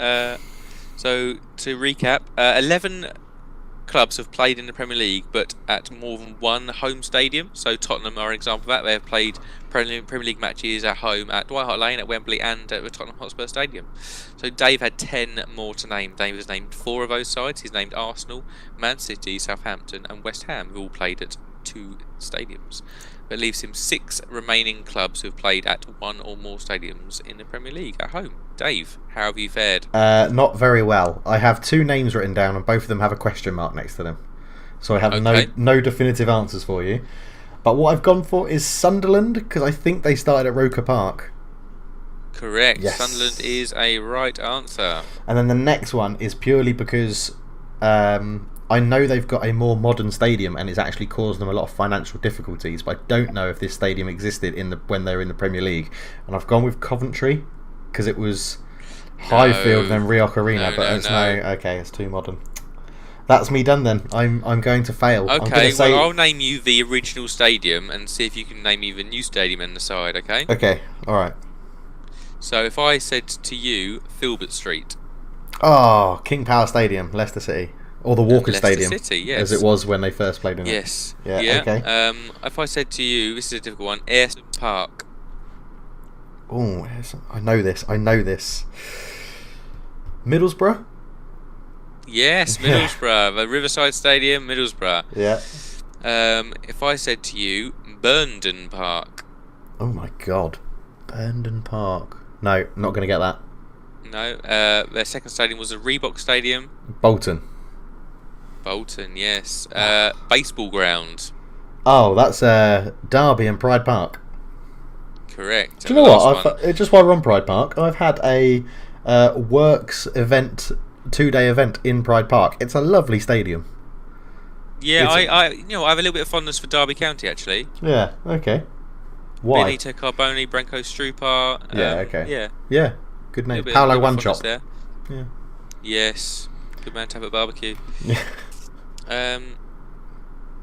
So to recap, 11 clubs have played in the Premier League, but at more than one home stadium. So Tottenham are an example of that. They have played Premier League matches at home at White Hart Lane, at Wembley, and at the Tottenham Hotspur Stadium. So Dave had 10 more to name. Dave has named 4 of those sides. He's named Arsenal, Man City, Southampton, and West Ham, who all played at 2 stadiums. That leaves him 6 remaining clubs who have played at 1 or more stadiums in the Premier League at home. Dave, how have you fared? Not very well. I have 2 names written down, and both of them have a question mark next to them. So I have no definitive answers for you. But what I've gone for is Sunderland, because I think they started at Roker Park. Correct. Yes. Sunderland is a right answer. And then the next one is purely because I know they've got a more modern stadium and it's actually caused them a lot of financial difficulties, but I don't know if this stadium existed when they were in the Premier League. And I've gone with Coventry because it was Highfield then Rioch Arena, okay, it's too modern. That's me done then. I'm going to fail. Okay, well I'll name you the original stadium and see if you can name me the new stadium in the side, okay? Okay, alright. So if I said to you Filbert Street. Oh, King Power Stadium, Leicester City. Or the Walker Stadium, City, yes. as it was when they first played in it. Yes. Yeah, okay. If I said to you, this is a difficult one, Ayr Park. Oh, I know this. Middlesbrough? Yes, Middlesbrough. The Riverside Stadium, Middlesbrough. Yeah. If I said to you, Burnden Park. Oh my god. Burnden Park. No, not going to get that. No. Their second stadium was the Reebok Stadium. Bolton, yes. Baseball ground. Oh, that's Derby and Pride Park. Correct. Do you know what? Just while we're on Pride Park, I've had a works event, 2-day event in Pride Park. It's a lovely stadium. Yeah, I have a little bit of fondness for Derby County actually. Yeah. Okay. Why? Benito Carboni, Branko Strupar. Okay. Yeah. Good name. Paolo One Chop. There. Yeah. Yes. Good man to have at barbecue. Yeah.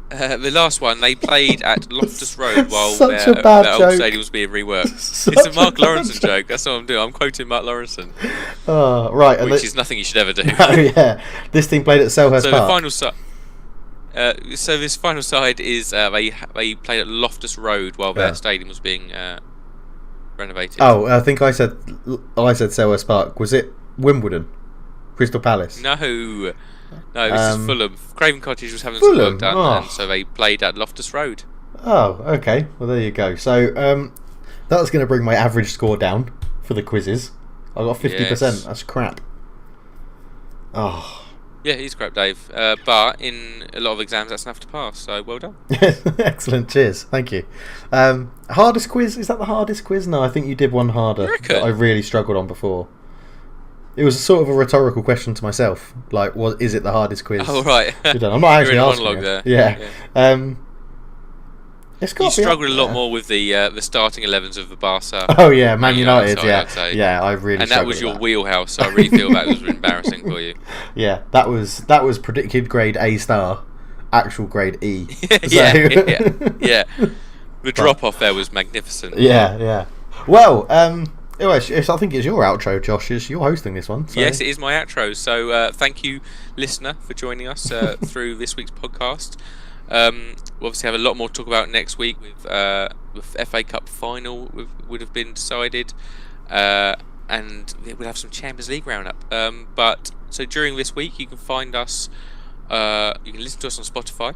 The last one, they played at Loftus Road while their old stadium was being reworked. It's a Mark Lawrenson joke. That's what I'm doing. I'm quoting Mark Lawrenson. Oh, right. Which is nothing you should ever do. Oh, yeah. This team played at Selhurst Park. The final side. So this final side is they played at Loftus Road while their stadium was being renovated. Oh, I think I said Selhurst Park. Was it Wimbledon? Crystal Palace? No, this is Fulham. Craven Cottage was having some work done, and so they played at Loftus Road. Oh, okay. Well, there you go. So that's going to bring my average score down for the quizzes. I got 50%. Yes. That's crap. Oh, Yeah, he's crap, Dave. But in a lot of exams, that's enough to pass. So well done. Excellent, cheers, thank you. Hardest quiz, is that the hardest quiz? No, I think you did one harder that I really struggled on before. It was sort of a rhetorical question to myself, like, is it the hardest quiz? Oh right. I'm not actually asking it. There. Yeah. It's got you struggled a lot more with the starting 11s of the Barca. Oh yeah, Man United. Side, yeah, I really. And that was your wheelhouse, so I really feel that was embarrassing for you. Yeah, that was predicted grade A star, actual grade E. yeah. The drop off there was magnificent. Yeah. Well, I think it's your outro, Josh. You're hosting this one. So. Yes, it is my outro. So thank you, listener, for joining us through this week's podcast. We'll obviously have a lot more to talk about next week with the FA Cup final would have been decided, and we'll have some Champions League roundup. But so during this week, you can find us. You can listen to us on Spotify.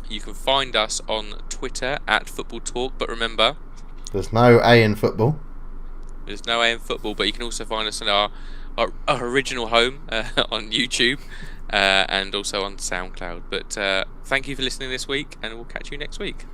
You can find us on Twitter at Football Talk. But remember, there's no A in football. There's no A in football. But you can also find us on our original home on YouTube. And also on SoundCloud. But thank you for listening this week, and we'll catch you next week.